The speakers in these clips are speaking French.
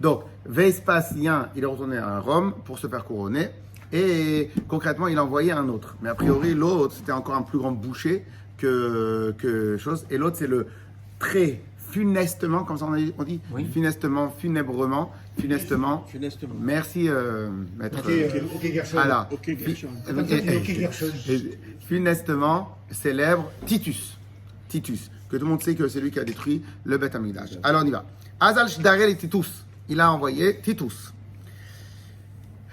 Donc, Vespasien, il est retourné à Rome pour se faire couronner. Et concrètement, il a envoyé un autre. Mais a priori, l'autre, c'était encore un plus grand boucher que chose. Et l'autre, c'est le très funestement, comme ça on dit Oui. Funestement, funèbrement. Merci, maître. Ok, Gershon. Alors, Ok, Gershon. Funestement célèbre Titus, que tout le monde sait que c'est lui qui a détruit le Beth Amikdash. Alors on y va. Azal Shdarel et Titus, il a envoyé Titus.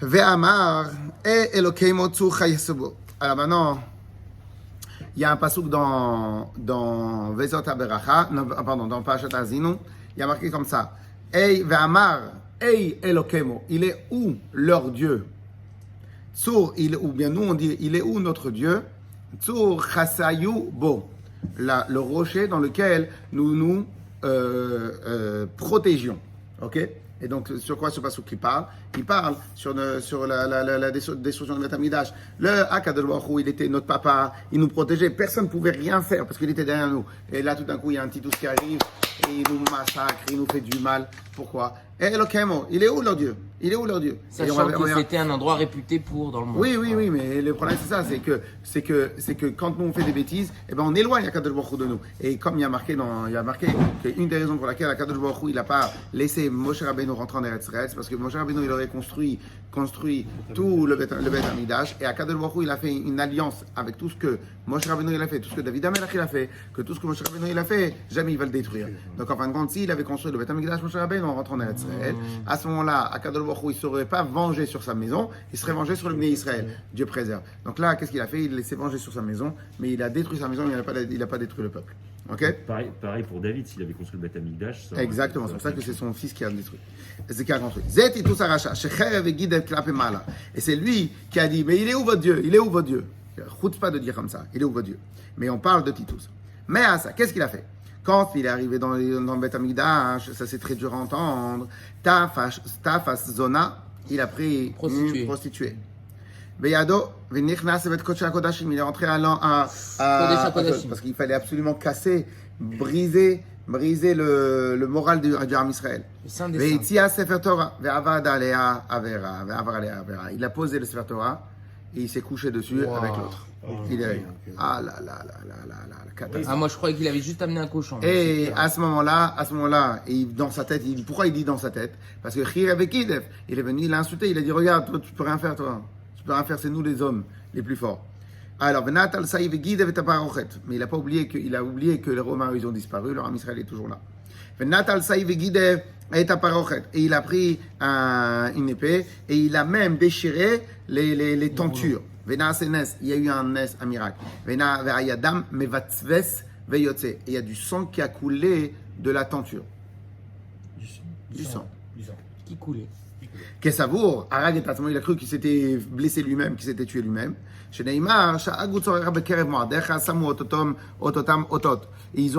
Ve'amar et Elokeimo tzurcha yesubo. Alors maintenant, il y a un pasuk dans Vezot HaBeracha, dans Parashat Azinu, il y a marqué comme ça. Ei ve'amar, ei Elokeimo, il est où leur Dieu? Tzur, ou bien nous on dit, il est où notre Dieu? Tzur chasayu bo, le rocher dans lequel nous nous protégions. Ok? Et donc, sur quoi ce passage qui parle? Il parle sur la destruction de Beth Amikdash. Le Akadosh Baruch Hu, il était notre papa, il nous protégeait, personne ne pouvait rien faire parce qu'il était derrière nous. Et là, tout d'un coup, il y a un Titus qui arrive et il nous massacre, il nous fait du mal. Pourquoi? Et Elokeimo, il est où leur Dieu? Il est où leur Dieu? Sachant que c'était un endroit réputé pour dans le monde. Oui, mais le problème c'est ça, c'est que quand nous on fait des bêtises, eh ben on éloigne Akadosh Baruch Hu de nous. Et comme il y a marqué qu'une des raisons pour laquelle Akadosh Baruch Hu il n'a pas laissé Moshe Rabbeinu rentrer en Eretz Israël, c'est parce que Moshe Rabbeinu il aurait construit tout le Beth Amikdash, et Akadosh Baruch Hu il a fait une alliance avec tout ce que Moshe Rabbeinu il a fait, tout ce que David HaMelech il a fait, que tout ce que Moshe Rabbeinu il a fait, jamais il va le détruire. Donc en fin de compte, s'il avait construit le Beth Amikdash, Moshe Rabbeinu en rentrant en Eretz Israël, à ce moment-là, Akadosh Baruch Hu il ne serait pas vengé sur sa maison, il serait vengé sur le Bnei Israël. Dieu préserve. Donc là, qu'est-ce qu'il a fait? Il s'est vengé sur sa maison, mais il a détruit sa maison, mais il n'a pas détruit le peuple. Ok? Pareil pour David, s'il avait construit le Beth Amikdash. Exactement, c'est pour ça que c'est son fils qui a détruit. C'est qui a construit. Zet Titus Aracha, Shecherev et Gidel Klape Mala. Et c'est lui qui a dit, mais il est où votre Dieu? Il est où votre Dieu? Choute pas de dire comme ça, il est où votre Dieu? Mais on parle de Titus. Mais à ça, qu'est-ce qu'il a fait? Quand il est arrivé dans le Beth Amikdash, ça c'est très dur à entendre. Tafas Zona, il a pris une prostituée. Beyado, Venichnas Bet Kodesh HaKodashim, il est rentré à parce qu'il fallait absolument casser, briser le moral du Ham Israël. Veitzia Sefer Torah, Ve'avad Alea Avera, Ve'avar Alea Avera. Il a posé le Sefer Torah et il s'est couché dessus avec l'autre. Il est ah là, catastrophe. Ah, moi je croyais qu'il avait juste amené un cochon. Et à ce moment-là, dans sa tête, pourquoi il dit dans sa tête? Parce que Chir avec Kidef, il est venu, il l'a insulté, il a dit regarde, toi, tu peux rien faire, toi. Tu peux rien faire, c'est nous les hommes les plus forts. Alors, Venatal Saïv et Gidev et Aparochet. Mais il a oublié que les Romains, ils ont disparu, leur âme Israël est toujours là. Venatal Saïv et Gidev et Aparochet. Et il a pris une épée et il a même déchiré les tentures. Vena Senes, il y a eu un miracle. Vena Ve'ayadam Mevatzves Veyotse. Et il y a du sang qui a coulé de la tenture. Du sang. Qui coulait. Kesavour, Arag et Tatsmo, il a cru qu'il s'était blessé lui-même, qu'il s'était tué lui-même. Chez Neymar, Sha'agut Sorera Bekerev Moadecha, Samu Ototam Otot. Ils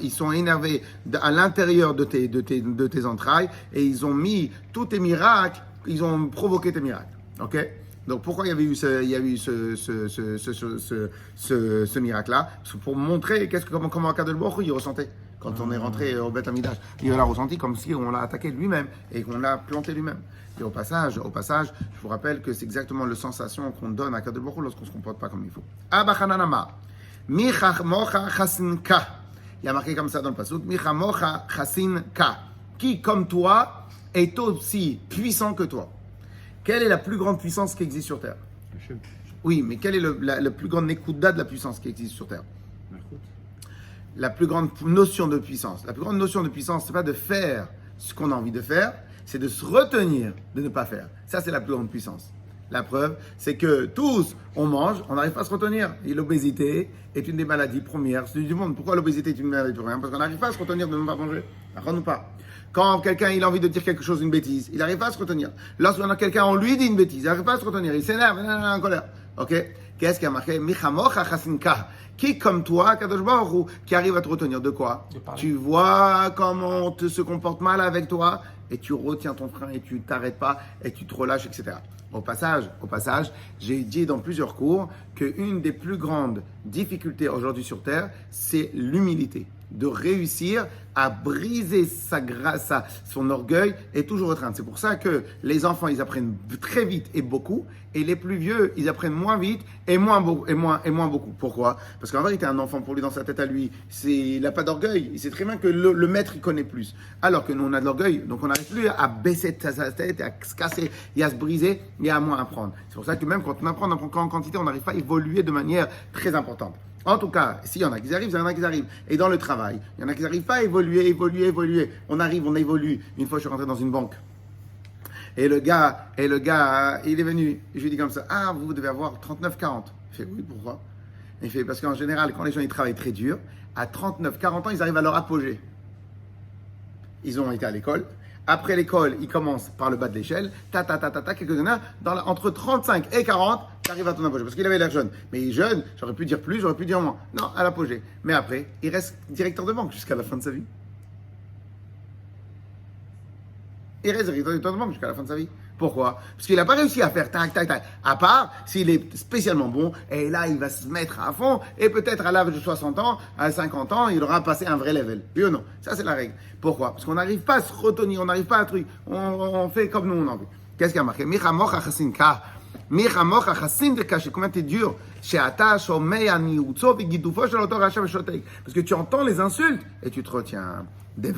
sont énervés à l'intérieur de tes entrailles et ils ont mis tous tes miracles, ils ont provoqué tes miracles. Ok? Donc pourquoi il y a eu ce miracle-là? Pour montrer comment Akadosh Baruch Hu il ressentait quand on est rentré au Beth Amikdash. Il l'a ressenti comme si on l'a attaqué lui-même et qu'on l'a planté lui-même. Et au passage, je vous rappelle que c'est exactement la sensation qu'on donne à Akadosh Baruch Hu lorsqu'on ne se comporte pas comme il faut. Abachananama, Micha Mocha Chasinka. Il y a marqué comme ça dans le pasuk, Micha Mocha Chasinka. Qui, comme toi, est aussi puissant que toi? Quelle est la plus grande puissance qui existe sur Terre? Oui, mais quelle est la plus grande nekuda de la puissance qui existe sur Terre? La plus grande notion de puissance. La plus grande notion de puissance, c'est pas de faire ce qu'on a envie de faire, c'est de se retenir de ne pas faire. Ça, c'est la plus grande puissance. La preuve, c'est que tous, on mange, on n'arrive pas à se retenir. Et l'obésité est une des maladies premières du monde. Pourquoi l'obésité est une maladie première? Parce qu'on n'arrive pas à se retenir de ne pas manger. D'accord ou pas? Quand quelqu'un il a envie de dire quelque chose, une bêtise, il n'arrive pas à se retenir. Lorsqu'on a quelqu'un, on lui dit une bêtise, il n'arrive pas à se retenir, il s'énerve, il est en colère. Ok? Qu'est-ce qui a marqué? Michamocha chasinka. Qui comme toi, Kadosh Baruch Hu, qui arrive à te retenir de quoi? Tu vois comment on se comporte mal avec toi et tu retiens ton frein et tu t'arrêtes pas et tu te relâches, etc. Au passage, j'ai dit dans plusieurs cours qu'une des plus grandes difficultés aujourd'hui sur Terre, c'est l'humilité. de réussir à briser son orgueil et toujours étreindre. C'est pour ça que les enfants, ils apprennent très vite et beaucoup, et les plus vieux, ils apprennent moins vite et moins beaucoup. Pourquoi? Parce qu'en vérité, un enfant, pour lui, dans sa tête à lui, il n'a pas d'orgueil. Il sait très bien que le maître, il connaît plus. Alors que nous, on a de l'orgueil, donc on n'arrive plus à baisser sa tête, à se casser, et à se briser, et à moins apprendre. C'est pour ça que même quand on apprend en quantité, on n'arrive pas à évoluer de manière très importante. En tout cas, s'il y en a qui arrivent, il y en a qui arrivent. Et dans le travail, il y en a qui n'arrivent pas à évoluer. On arrive, on évolue. Une fois, je suis rentré dans une banque. Et le gars, il est venu. Je lui dis comme ça, ah, vous devez avoir 39-40. Il fait, oui, pourquoi? Il fait, parce qu'en général, quand les gens ils travaillent très dur, à 39-40 ans, ils arrivent à leur apogée. Ils ont été à l'école. Après l'école, ils commencent par le bas de l'échelle. Quelques années, entre 35 et 40, tu arrives à ton apogée. Parce qu'il avait l'air jeune. Mais il est jeune, j'aurais pu dire plus, j'aurais pu dire moins. Non, à l'apogée. Mais après, il reste directeur de banque jusqu'à la fin de sa vie. Il reste directeur de banque jusqu'à la fin de sa vie. Pourquoi? Parce qu'il n'a pas réussi à faire tac. À part s'il est spécialement bon, et là, il va se mettre à fond, et peut-être à l'âge de 60 ans, à 50 ans, il aura passé un vrai level. Oui ou non? Ça, c'est la règle. Pourquoi? Parce qu'on n'arrive pas à se retenir, on n'arrive pas à truc. On fait comme nous, on en veut. Qu'est-ce qu'il y a marqué? Combien t'es dur? Parce que tu entends les insultes et tu te retiens. De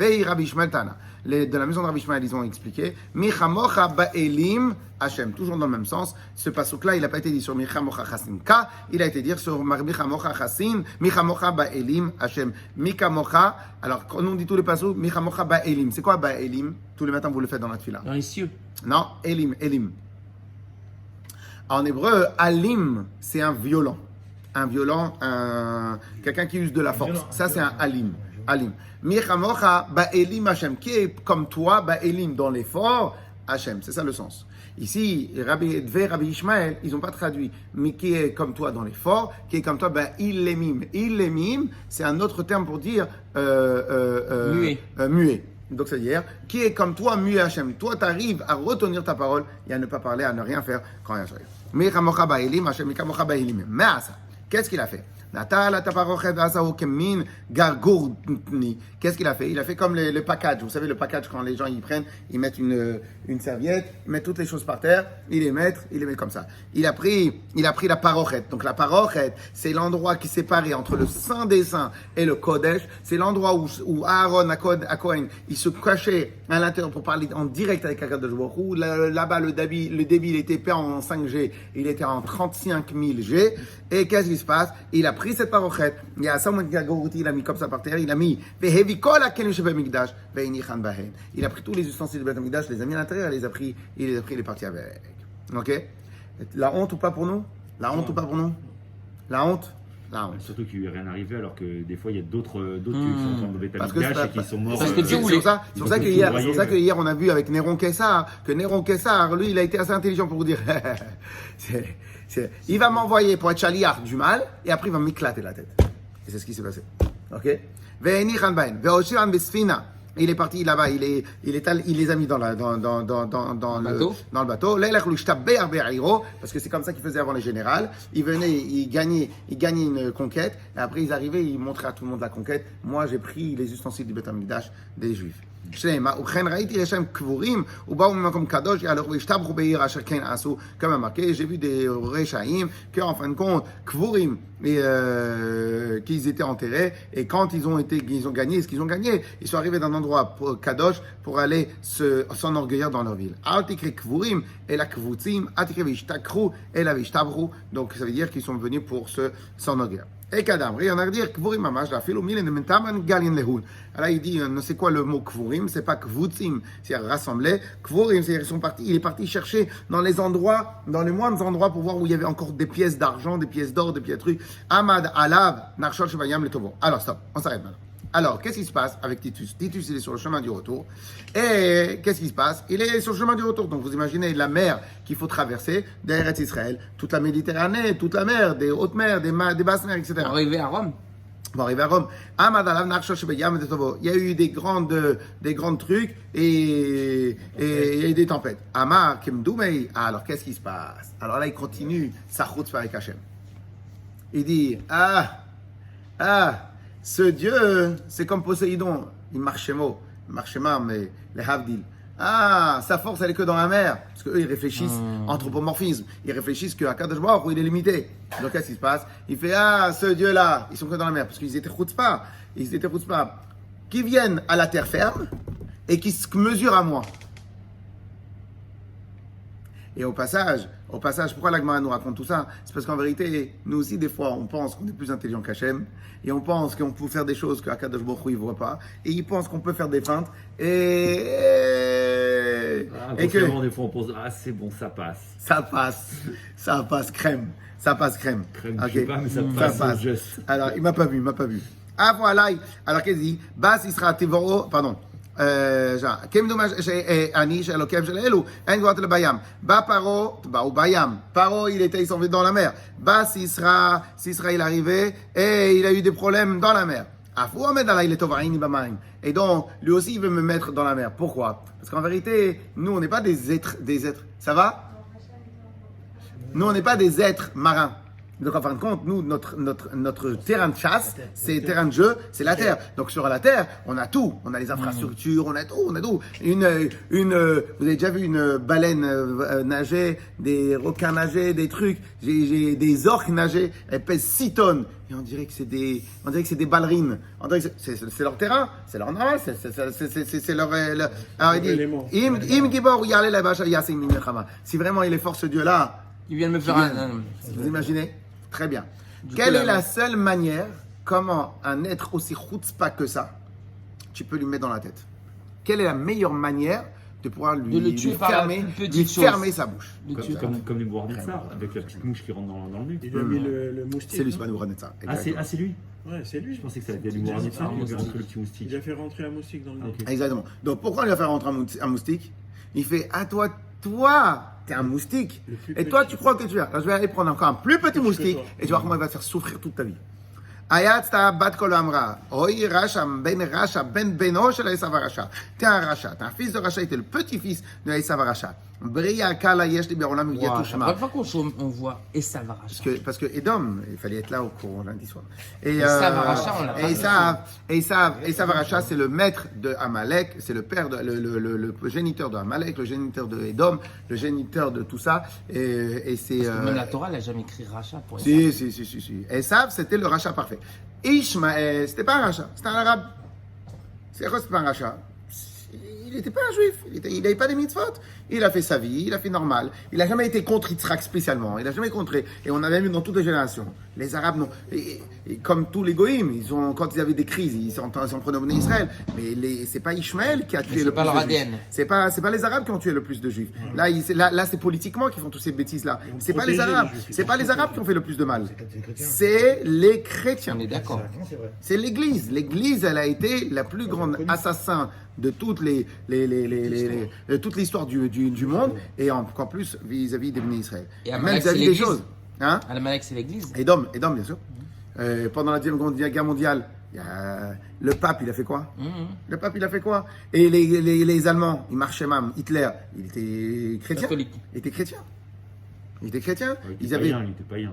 la maison de Rabbi Ishmael, ils ont expliqué Michamocha ba'elim Hashem, toujours dans le même sens. Ce passouk-là, il n'a pas été dit sur Michamocha Chasinka, il a été dit sur Michamocha Chasin, Michamocha ba'elim Hashem. Michamocha, alors quand on dit tous les passouk, Michamocha ba'elim. C'est quoi ba'elim? Tous les matins, vous le faites dans la tefila. Dans les cieux. Non, elim. En hébreu, alim, c'est un violent. Un violent, quelqu'un qui use de la force. Ça, c'est un alim. Michamocha ba'elim Hashem, qui est comme toi, ba'elim, dans l'effort, Hashem. C'est ça le sens. Ici, Rabbi Ishmael, ils n'ont pas traduit, mais qui est comme toi dans l'effort, qui est comme toi, ilemim. Ilemim, c'est un autre terme pour dire muet. Donc, c'est-à-dire, qui est comme toi, muet Hashem. Toi, tu arrives à retenir ta parole et à ne pas parler, à ne rien faire quand rien s'arrive. Michamocha ba'elim Hashem, Michamocha ba'elim. Mais à ça, qu'est-ce qu'il a fait? Qu'est-ce qu'il a fait? Il a fait comme le package. Vous savez, le package, quand les gens ils prennent, ils mettent une serviette, ils mettent toutes les choses par terre, ils les mettent comme ça. Il a pris la parochet. Donc la parochet, c'est l'endroit qui séparait entre le Saint des Saints et le Kodesh. C'est l'endroit où Aaron, à Kohen, il se cachait à l'intérieur pour parler en direct avec Akadosh Baruch Hu. Là-bas, le débit, il était pas en 5G, il était en 35 000 G. Et qu'est-ce qui se passe? Il a pris cette parochet, il a mis comme ça par terre, il a mis il a pris tous les ustensiles de Beth Amikdash, les a mis à l'intérieur, il les a partis avec. Ok? La honte ou pas pour nous? La honte. Surtout qu'il lui est rien arrivé, alors que des fois il y a d'autres qui sont en Beth Amikdash et qui sont morts. Parce que Dieu c'est pour ça que hier on a vu avec Néron Kessar que Néron Kessar, lui, il a été assez intelligent pour vous dire il va m'envoyer pour être chaliar du mal et après il va m'éclater la tête. Et c'est ce qui s'est passé. Ok? Il est parti là-bas, il les a mis dans le bateau. Parce que c'est comme ça qu'ils faisaient avant les générales. Ils venaient, ils gagnaient une conquête. Et après, ils arrivaient, ils montraient à tout le monde la conquête. Moi, j'ai pris les ustensiles du Beth Amikdash des Juifs. Comme marqué, j'ai vu des Rechaim qui en fin de compte Kvurim qu'ils étaient enterrés et quand ils ont gagné ce qu'ils ont gagné, ils sont arrivés dans un endroit Kadosh pour aller s'enorgueillir dans leur ville. Kvurim et la Kvutzim, et la Vishtabru, donc ça veut dire qu'ils sont venus pour s'enorgueillir. Et Kadam, rien à dire, Kvurim mamash, la philomile ne mentaman galin lehul. Alors il dit, c'est quoi le mot Kvurim? C'est pas Kvutzim, c'est rassembler. Kvurim, c'est il est parti chercher dans les moindres endroits pour voir où il y avait encore des pièces d'argent, des pièces d'or, des pièces de trucs. Amad alav, narshol shevayam le tovo. Alors stop, on s'arrête maintenant. Alors, qu'est-ce qui se passe avec Titus? Titus, il est sur le chemin du retour. Et qu'est-ce qui se passe? Il est sur le chemin du retour. Donc, vous imaginez la mer qu'il faut traverser d'Eretz Israël, toute la Méditerranée, toute la mer, des hautes mers, des basses mers, etc. Arrivé à Rome. Bon, arrivé à Rome. Il y a eu des grandes trucs et des tempêtes. Amar, Kemdoumei. Alors, qu'est-ce qui se passe? Alors là, il continue sa route avec Hachem. Il dit, ce Dieu, c'est comme Poséidon, il marchait mais les Havdil. Ah, sa force, elle est que dans la mer. Parce qu'eux, ils réfléchissent anthropomorphisme. Ils réfléchissent qu'à Kadosh Baruch Hu, il est limité. Donc, qu'est-ce qui se passe? Il fait, ce Dieu-là, ils sont que dans la mer. Parce qu'ils étaient chutzpah. Qui viennent à la terre ferme et qui se mesurent à moi. Et au passage, pourquoi la Gemara nous raconte tout ça? C'est parce qu'en vérité, nous aussi, des fois, on pense qu'on est plus intelligent qu'Hachem, et on pense qu'on peut faire des choses qu'Akadosh Baruch Hu ne voit pas, et il pense qu'on peut faire des feintes, et que des fois on pense, c'est bon, ça passe. Ça passe crème. Crème, okay. Je sais pas, mais ça passe. Juste. Alors, il m'a pas vu. Ah voilà, alors qu'est-ce qu'il dit? Bas Isra Tivoro, pardon. Paro, il s'en va dans la mer. Bas Sisra, il arrivait et il a eu des problèmes dans la mer. Et donc, lui aussi, il veut me mettre dans la mer. Pourquoi? Parce qu'en vérité, nous, on n'est pas des êtres. Ça va? Nous, on n'est pas des êtres marins. Donc, en fin de compte, nous, notre terrain de chasse, c'est terrain de jeu, c'est la terre. Donc, sur la terre, on a tout. On a les infrastructures, on a tout. Vous avez déjà vu une baleine nager, des requins nager, des trucs. J'ai des orques nager. Elles pèsent 6 tonnes. Et on dirait que c'est des ballerines. On dirait que c'est leur terrain, c'est leur normal, c'est leur. Alors, il dit, Im Gibor Yale la Bacha Yasim Minechama. Si vraiment il est fort ce Dieu-là, il vient de me faire vous imaginez? Très bien. Quelle est la seule manière, comment un être aussi chutzpah que ça, tu peux lui mettre dans la tête? Quelle est la meilleure manière de pouvoir lui fermer sa bouche? Comme les Bouhar-Netzar, avec la petite mouche qui rentre dans le nez. Il a mis le moustique. C'est lui, c'est pas le Bouhar-Netzar. C'est lui? Ouais, c'est lui. Je pensais que ça avait été le Bouhar-Netzar, il avait rentré le petit moustique. Il a fait rentrer un moustique dans le nez. Exactement. Donc pourquoi on lui a fait rentrer un moustique? Il fait, toi, t'es un moustique. Et toi, tu crois que tu es. Alors, je vais aller prendre encore un plus petit moustique et tu vas voir comment il va te faire souffrir toute ta vie. Ayatzta bat kol amra. Oi Rasha ben beno shel Esav Rasha. T'es un Rasha. T'es un fils de Rasha. T'es le petit-fils de Esav Rasha. Bria kala yesh li be'olam yatushma. La première fois qu'on voit Esav Rasha. Parce que Edom, il fallait être là au cours lundi soir. Et Esav Rasha, on l'a pas. Esav Rasha, c'est le maître de Amalek, c'est le père, le géniteur de Amalek, le géniteur de Edom, le géniteur de tout ça. Et c'est. Même la Torah n'a jamais écrit Rasha pour Esav. Si. Esav, c'était le Rasha parfait. Ishmaël, c'était pas un Rasha, c'était un arabe. C'est quoi, c'est pas un Rasha? Il n'était pas un juif, il n'avait pas des mitzvot. Il a fait sa vie, il a fait normal. Il n'a jamais été contre Yitzhak spécialement. Il n'a jamais contré. Et on avait vu dans toutes les générations. Les Arabes, non. Et comme tous les goïms, quand ils avaient des crises, ils s'en prenaient au Bnei Israël. Mais c'est pas Ishmaël qui a tué le plus de juifs. C'est pas les Arabes qui ont tué le plus de juifs. Là, c'est politiquement qu'ils font toutes ces bêtises-là. C'est pas les Arabes. C'est pas les Arabes qui ont fait le plus de mal. C'est les chrétiens. On est d'accord. C'est l'Église. L'Église, elle a été la plus grande assassin de toute l'histoire du monde, et encore plus vis-à-vis des Bnei Israël. Et même vis-à-vis des choses. Hein? Amalek, c'est l'Église. Edom, bien sûr. Pendant la Deuxième Guerre mondiale, le pape, il a fait quoi? Le pape, il a fait quoi? Et les Allemands, ils marchaient même. Hitler, il était chrétien. Catholique. Il était chrétien. Il était chrétien. Il était païen.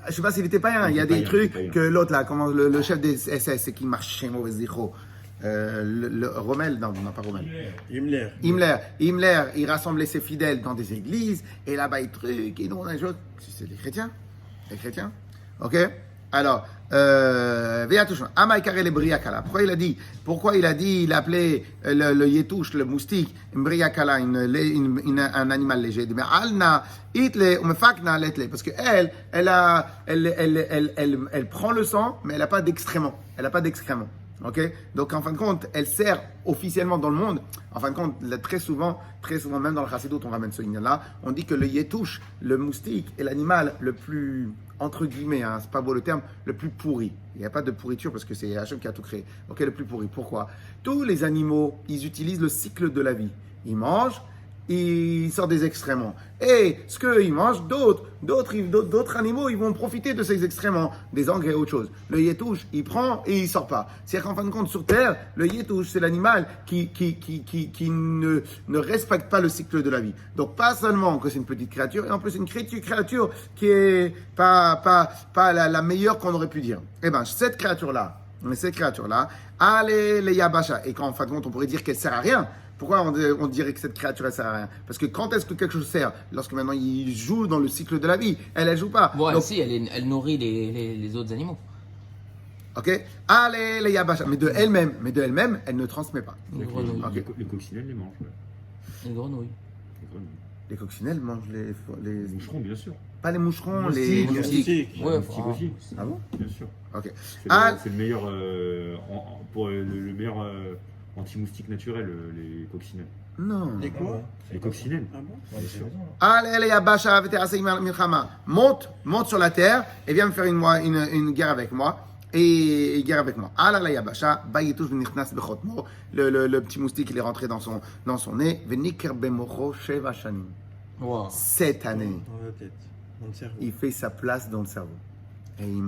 Je sais pas s'il était païen. Il y a des trucs que l'autre, là, comment le chef des SS, c'est qui marchait mauvais zéro. Rommel, non, pas Rommel. Himmler, il rassemblait ses fidèles dans des églises, et là-bas, il truc, et nous, on a des choses. C'est les chrétiens. Ok? Alors, pourquoi il a dit, il appelait le yétouche, le moustique, Briakala, un animal léger. Mais alna, itle, parce que elle prend le sang, mais elle n'a pas d'excréments. Ok, donc en fin de compte, elle sert officiellement dans le monde. En fin de compte, très souvent, même dans le Chassidut, on ramène ce lien-là. On dit que le yétouche, le moustique, est l'animal le plus, entre guillemets, c'est pas beau le terme, le plus pourri. Il n'y a pas de pourriture parce que c'est Hachem qui a tout créé. Ok, le plus pourri. Pourquoi? Tous les animaux, ils utilisent le cycle de la vie. Ils mangent, ils sortent des excréments. Et ce qu'ils mangent, d'autres animaux, ils vont profiter de ces excréments, des engrais et autre chose. Le yétouche, il prend et il sort pas. C'est-à-dire qu'en fin de compte, sur Terre, le yétouche, c'est l'animal qui ne respecte pas le cycle de la vie. Donc, pas seulement que c'est une petite créature, et en plus, une créature qui est pas la meilleure qu'on aurait pu dire. Eh ben, cette créature-là, Cette créature-là, allez les Yabasha. Et quand en fin de compte, on pourrait dire qu'elle sert à rien. Pourquoi on dirait que cette créature, elle sert à rien? Parce que quand est-ce que quelque chose sert? Lorsque maintenant il joue dans le cycle de la vie. Elle joue pas. Bon, Donc, si, elle nourrit les autres animaux. ok? Allez les Yabasha. Mais de elle-même, elle ne transmet pas. Les grenouilles. Ok. Les coccinelles les mangent. Ouais. Les grenouilles. Les grenouilles. Les coccinelles mangent les Les moucherons, bien sûr. pas les moucherons, Les les moustiques. Ouais, Les moustiques aussi. Ah bon? Bien sûr. Ok. C'est Ah. c'est le meilleur, pour le meilleur anti-moustique naturel, les coccinelles. Non. Les quoi? Les coccinelles. Ah bon? Bien sûr. Allez les Yabasha, monte sur la terre et viens me faire une guerre avec moi. Et guerre avec moi. Ah là la Yabasha, Bayitush v'nichnas bechotmo. Le petit moustique, il est rentré dans son nez. V'niker bemocho sheva shanim. Wow. 7 années. Dans la tête, dans le cerveau. Il fait sa place dans le cerveau. Et il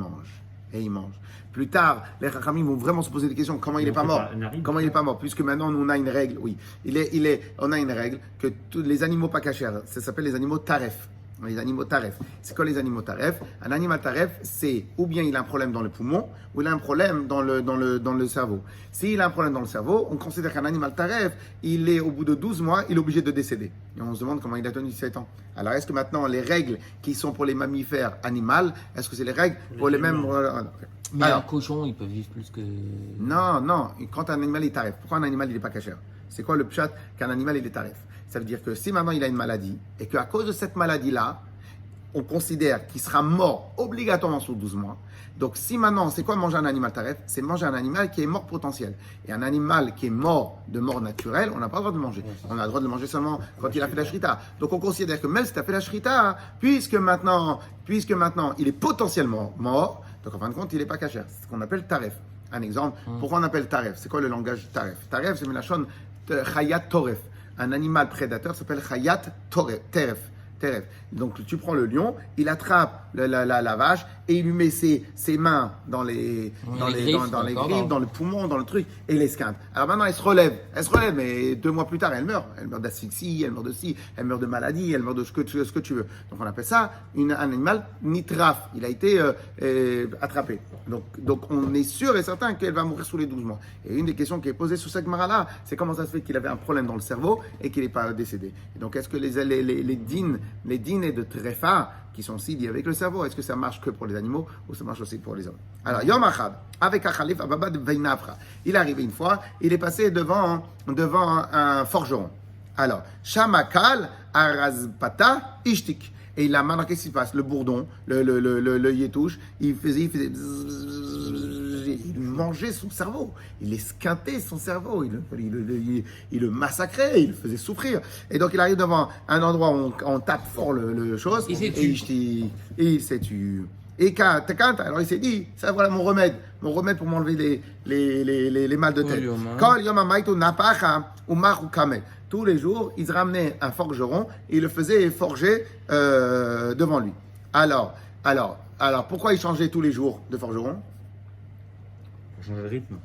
mange. Plus tard, les Rachamim vont vraiment se poser des questions. Comment il n'est pas mort? Comment il n'est pas mort? Puisque maintenant, nous, on a une règle. Oui. On a une règle que tous les animaux pas cachers, ça s'appelle les animaux taref. Les animaux taref. C'est quoi les animaux taref? Un animal taref, c'est ou bien il a un problème dans le poumon, ou il a un problème dans le cerveau. S'il a un problème dans le cerveau, on considère qu'un animal taref, il est au bout de 12 mois, il est obligé de décéder. Et on se demande comment il a tenu 7 ans. Alors, est-ce que maintenant, les règles qui sont pour les mammifères animaux, est-ce que c'est les règles pour les mêmes... Mais Alors, un cochon, il peut vivre plus que. non. Quand un animal est taref, pourquoi un animal il n'est pas cachère? C'est quoi le pshat qu'un animal il est taref? Ça veut dire que si maintenant il a une maladie et qu'à cause de cette maladie-là, on considère qu'il sera mort obligatoirement sous 12 mois. Donc si maintenant, c'est quoi manger un animal taref? C'est manger un animal qui est mort potentiel. Et un animal qui est mort de mort naturelle, on n'a pas le droit de le manger. On a le droit de le manger seulement quand il a fait la shrita. Donc on considère que même si tu as fait la shrita, puisque maintenant il est potentiellement mort, donc en fin de compte il n'est pas cachère. C'est ce qu'on appelle taref. Un exemple, pourquoi on appelle taref? C'est quoi le langage taref? Taref, c'est la chonne chayat toref. Un animal prédateur s'appelle chayat teref. Donc tu prends le lion, il attrape la vache et il lui met ses mains dans les griffes, dans le poumon, dans le truc, et il esquinte. Alors maintenant elle se relève, mais 2 mois plus tard elle meurt d'asphyxie, elle meurt de ci, elle meurt de maladie, elle meurt de ce que tu veux. Donc on appelle ça un animal nitraf, il a été attrapé. Donc on est sûr et certain qu'elle va mourir sous les 12 mois. Et une des questions qui est posée sur cette Gemara-là, c'est comment ça se fait qu'il avait un problème dans le cerveau et qu'il n'est pas décédé. Et donc est-ce que les dînes de Trefa, qui sont aussi liés avec le cerveau, est-ce que ça marche que pour les animaux ou ça marche aussi pour les hommes? Alors, Yom Achad, avec Achalif Ababa de Veinafra, il est arrivé une fois, il est passé devant un forgeron. Alors, Shamakal Arazpata Ishtik. Et il a maintenant, qu'est-ce qui se passe? Le bourdon, le yétouche, il faisait il mangeait son cerveau, il esquintait son cerveau, il le massacrait, il le faisait souffrir. Et donc il arrive devant un endroit où on tape fort le chose, et il s'est tué. Et alors il s'est dit, ça voilà mon remède pour m'enlever les mal de tête. Tous les jours, il se ramenait un forgeron et il le faisait forger devant lui. Alors, pourquoi il changeait tous les jours de forgeron? Pour changer de rythme.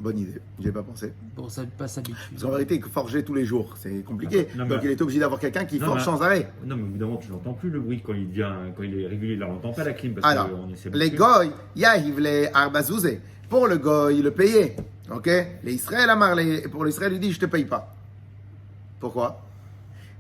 Bonne idée, j'y ai pas pensé. Pour ça, pas s'habituer. Parce qu'en vérité, forger tous les jours, c'est compliqué. Non, donc il était obligé d'avoir quelqu'un qui forge sans arrêt. Non, mais évidemment, tu n'entends plus le bruit quand il est régulier. Là, on n'entend pas la clim parce Alors, qu'on essaie de. les goy, yahiv les arbazouzé. Pour le goy, il le payait. Ok? Les Israël pour l'Israël, il dit je te paye pas. Pourquoi?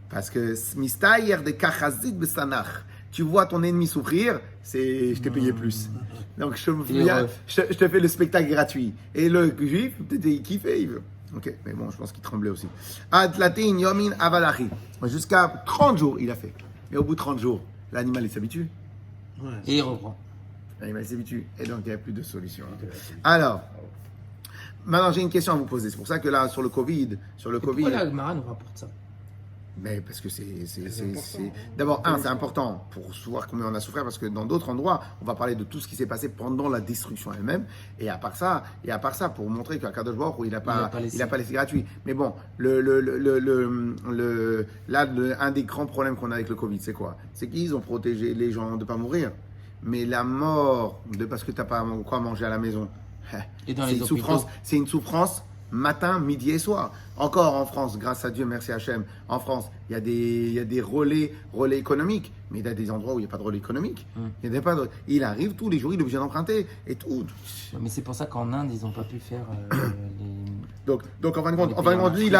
Parce que mistayer de kachazit besanach. Tu vois ton ennemi souffrir, je t'ai payé plus. Donc je te fais le spectacle gratuit. Et le juif, peut-être il kiffait, il veut. Ok, mais bon, je pense qu'il tremblait aussi. Adlatin yomin avalachi. Jusqu'à 30 jours, il a fait. Mais au bout de 30 jours, l'animal, il s'habitue. Ouais, Et il reprend. L'animal, il s'habitue. Et donc, il n'y a plus de solution. Alors, maintenant, j'ai une question à vous poser. C'est pour ça que là, sur le Covid... Pourquoi la Gemara nous rapporte ça? Mais parce que d'abord, c'est important pour voir combien on a souffert, parce que dans d'autres endroits, on va parler de tout ce qui s'est passé pendant la destruction elle-même, et à part ça, pour montrer qu'Akadosh Baruch Hu, il n'a pas laissé gratuit. Mais bon, un des grands problèmes qu'on a avec le Covid, c'est quoi? C'est qu'ils ont protégé les gens de ne pas mourir. Mais la mort, parce que tu n'as pas quoi manger à la maison, et dans les c'est une souffrance matin, midi et soir. Encore en France, grâce à Dieu, merci Hachem, en France, il y a des relais économiques, mais il y a des endroits où il n'y a pas de relais économique. Il arrive tous les jours, il est obligé d'emprunter et tout. Mais c'est pour ça qu'en Inde, ils n'ont pas pu faire les. Donc en fin de compte, lui,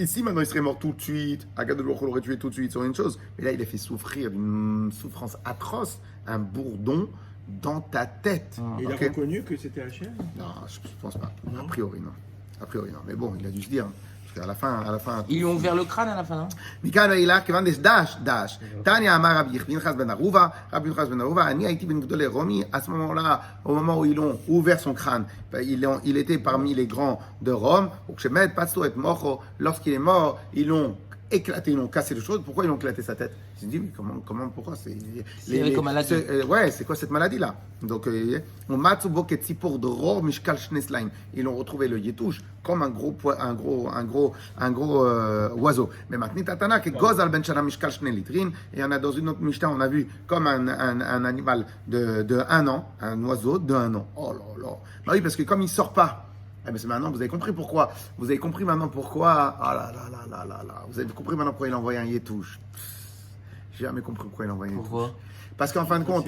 ici maintenant il serait mort tout de suite. Akadosh Baruch Hu l'aurait tué tout de suite sur une chose. Mais là, il a fait souffrir d'une souffrance atroce, un bourdon dans ta tête. Et il a reconnu que c'était Hachem? Non, je ne pense pas. A priori, non. Mais bon, il a dû se dire. Parce qu'à la fin. Ils lui ont ouvert le crâne à la fin, non? מכאן ואילך, כיוון יש דש. תניא אמר רבי פנחס בן ערובה, אני הייתי בין גדולי רומי, à ce moment-là, au moment où ils ont ouvert son crâne, il était parmi les grands de Rome, lorsqu'il est mort, ils l'ont éclaté, ils l'ont cassé les choses. Pourquoi ils ont éclaté sa tête? Ils se disent, mais comment, pourquoi comme maladie. C'est quoi cette maladie-là? Donc, ils l'ont retrouvé le yétouche comme un gros oiseau. Mais maintenant, Tatana, que Gozal ben Shana Mishkal Shne Litrin, et on a dans une autre Mishnah, on a vu comme un animal de 1 an, un oiseau de 1 an. Oh là là. Bah oui, parce que comme il sort pas, mais c'est maintenant, vous avez compris pourquoi. Vous avez compris maintenant pourquoi. Ah là là là là là là. Vous avez compris maintenant pourquoi il a envoyé un yétouche. J'ai jamais compris pourquoi il a envoyé un yétouche. Pourquoi? Parce qu'en fin de compte,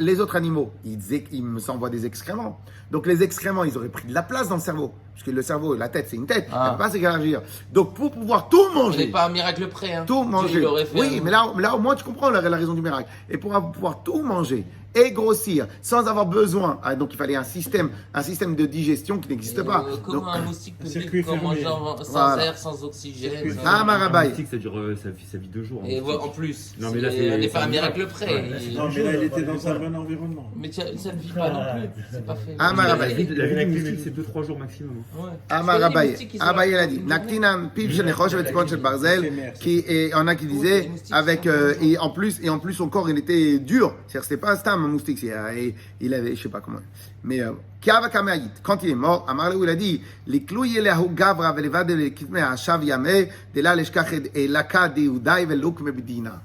les autres animaux, ils me s'envoient des excréments. Donc les excréments, ils auraient pris de la place dans le cerveau. Parce que le cerveau, la tête, c'est une tête. Elle ne peut pas s'élargir. Donc pour pouvoir tout On manger. n'est pas un miracle près. Hein. Tout manger. Oui, mais là, au moins, tu comprends la raison du miracle. Et pour pouvoir tout manger et grossir sans avoir besoin. Donc il fallait un système de digestion qui n'existe pas. Comment Donc, un moustique peut circuit vivre comme fermé. sans air, sans oxygène? Ah, Marabaï. Ça dure sa vie 2 jours. Et en plus, Non, mais là, on n'est pas un miracle près. Non, mais là, il était dans un bon environnement. Mais ça ne vit pas non plus. C'est pas fait. Ah, Marabaï. La vie du moustique, c'est 2-3 jours maximum. Ouais. Amar Abaye, Abaye elle a dit, Naktinan piv shenechosh vetzipon shel barzel, et on a qui disaient avec et en plus son corps il était dur, c'est-à-dire c'était pas un stam un moustique, et il avait je sais pas comment, mais Kiava Kameayit, quand il est mort, Amar il a dit, liklouy elahu gavra velevad lekitme hashav yame de la leshkach et lakad Yehuday veluk mebdina.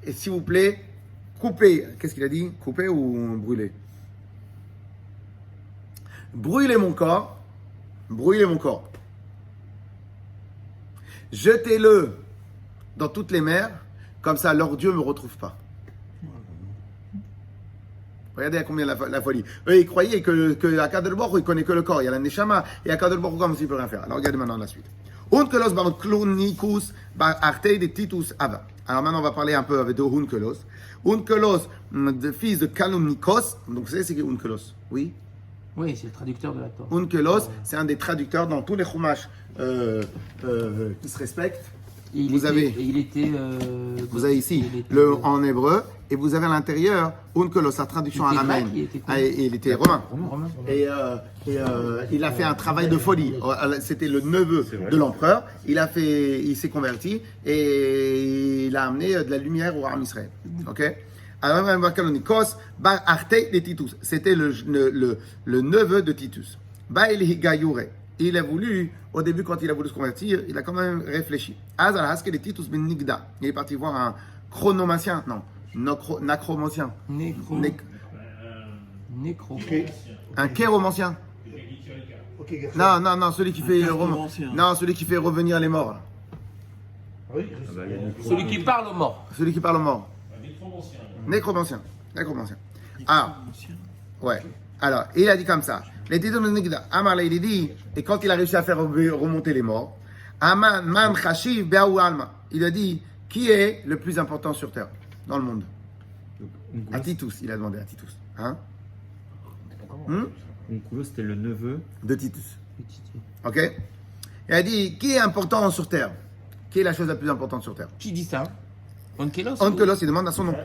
Et s'il vous plaît, coupez, qu'est-ce qu'il a dit? Coupez ou brûler? Brûlez mon corps. Jetez-le dans toutes les mers, comme ça leur Dieu ne me retrouve pas. Regardez à combien la folie. Eux, ils croyaient que Akadosh Baruch Hu, il connaît que le corps, il y a la Neshama, et Akadosh Baruch Hu, comme s'il ne peut rien faire. Alors regardez maintenant la suite. Unkelos bar klunikus bar artei de Titus Ava. Alors maintenant, on va parler un peu avec de Unkelos. Unkelos, fils de Kalumnikos. Donc vous savez, c'est qui Unkelos? Oui. Oui, c'est le traducteur de la Torah. Unkelos, c'est un des traducteurs dans tous les chumash qui se respectent. Vous avez ici en hébreu et vous avez à l'intérieur Unkelos, sa traduction araméenne. Il était romain. Et il a fait un travail de folie. C'était le neveu de l'empereur. Il s'est converti et il a amené de la lumière au Ham Israël. Ok? Alors, bar Artei de Titus. C'était le neveu de Titus. Il a voulu, au début, quand il a voulu se convertir, il a quand même réfléchi. Il est parti voir un chronomancien, nacromancien. Un kéromancien. Non, celui qui fait celui qui fait revenir les morts. Celui qui parle aux morts. Nécromancien. Ah, ouais. Alors, il a dit comme ça. Les titres de Nigda. Amar il dit, et quand il a réussi à faire remonter les morts, Aman man chashiv be'aou alma. Il a dit, qui est le plus important sur terre, dans le monde? À Titus, il a demandé à Titus. Hein? Onkulos, c'était le neveu de Titus. Ok? Il a dit, qui est important sur terre? Qui est la chose la plus importante sur terre? Qui dit ça? Onkelos, il demande à son nom.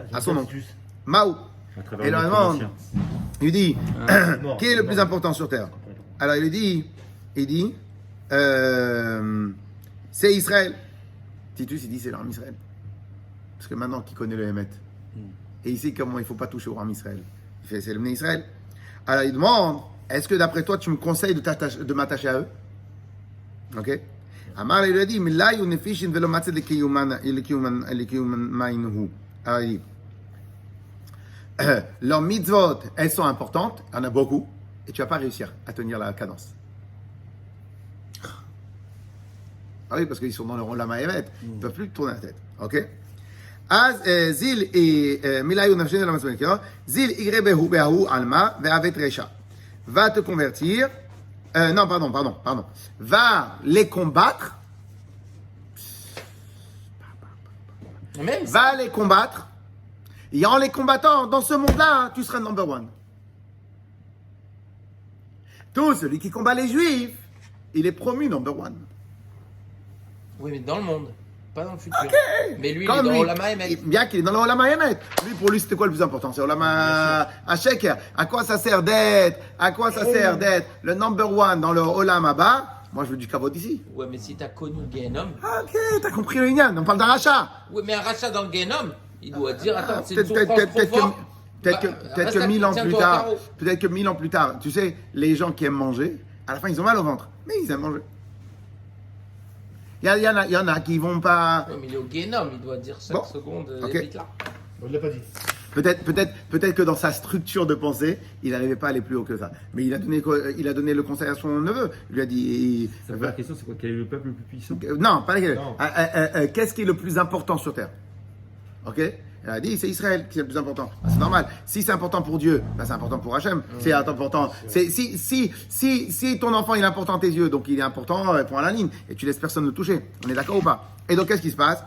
Maou. Et il demande, il dit, qui est le plus important sur terre? Alors il dit, c'est Israël. Titus, il dit, c'est le Ham Israël. Parce que maintenant, qui connaît le Hémet? Et il sait comment il ne faut pas toucher au Ham Israël. Il fait, c'est le Israël. Alors il demande, est-ce que d'après toi, tu me conseilles de m'attacher à eux? Ok? Amar, il lui a dit, alors il dit, leurs mitzvot, elles sont importantes, il y en a beaucoup, et tu ne vas pas réussir à tenir la cadence. Ah oui, parce qu'ils sont dans le Olam Haemet. Ils ne peuvent plus tourner la tête. Ok? אז זיל מילה נפשנו למצוין כאילו זיל יראה בהו בהוא עלמה ועוות רשע va te convertir non pardon va les combattre Même va les combattre et en les combattant dans ce monde-là tu seras number one. Tout celui qui combat les juifs il est promu number one. Oui, mais dans le monde, pas dans le futur. Ok. Mais lui, Comme il est dans lui, Olam Haemet. bien qu'il est dans le Olam Haemet. Lui, pour lui, c'était quoi le plus important? C'est Olam HaSheker. À quoi ça sert d'être le number one dans le Olam Haba? Moi, je veux du kavod ici. Ouais, mais si t'as connu le Gehenom. Ok, t'as compris le Inyan. On parle d'un rachat. Oui, mais un rachat dans le Gehenom, il doit dire attends, c'est une Peut-être souffrance trop forte. que 1000 ans plus tard, peut-être que 1000 ans plus tard, tu sais, les gens qui aiment manger, à la fin, ils ont mal au ventre. Mais ils aiment manger. Il y en a qui vont pas. Oui, mais il est au Gehenom, il doit dire chaque Bon, seconde, ok. évite là. On ne l'a pas dit. Peut-être que dans sa structure de pensée, il n'arrivait pas à aller plus haut que ça. Mais il a donné le conseil à son neveu. Il lui a dit. La première question, c'est quoi? Quel est le peuple le plus puissant? Non, pas laquelle. Non. Qu'est-ce qui est le plus important sur Terre? Ok? Elle a dit, c'est Israël qui est le plus important. Bah, c'est normal. Si c'est important pour Dieu, bah, c'est important pour Hachem. C'est important. Si ton enfant il est important à tes yeux, donc il est important, point à la ligne. Et tu laisses personne le toucher. On est d'accord ou pas? Et donc, qu'est-ce qui se passe?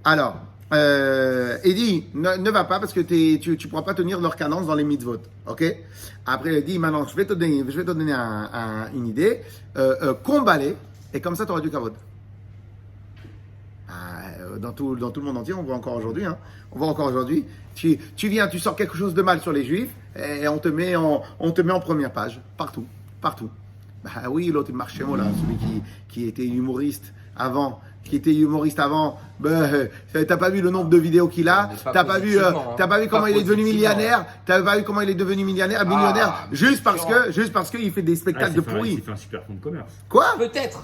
Alors, il dit, ne va pas parce que tu pourras pas tenir leur cadence dans les mitzvot. Ok? Après, il dit, maintenant, je vais te donner une idée. Combat-les. Et comme ça, tu auras du kavod. Dans tout le monde entier, on voit encore aujourd'hui. Tu viens, tu sors quelque chose de mal sur les juifs et on te met en première page. Partout. Bah oui, l'autre Marchémo, là, celui qui était humoriste avant. Bah, t'as pas vu le nombre de vidéos qu'il a, t'as pas vu comment il est devenu millionnaire, millionnaire, juste parce qu'il fait des spectacles de pourris. Il fait un super fonds de commerce. Quoi? Peut-être,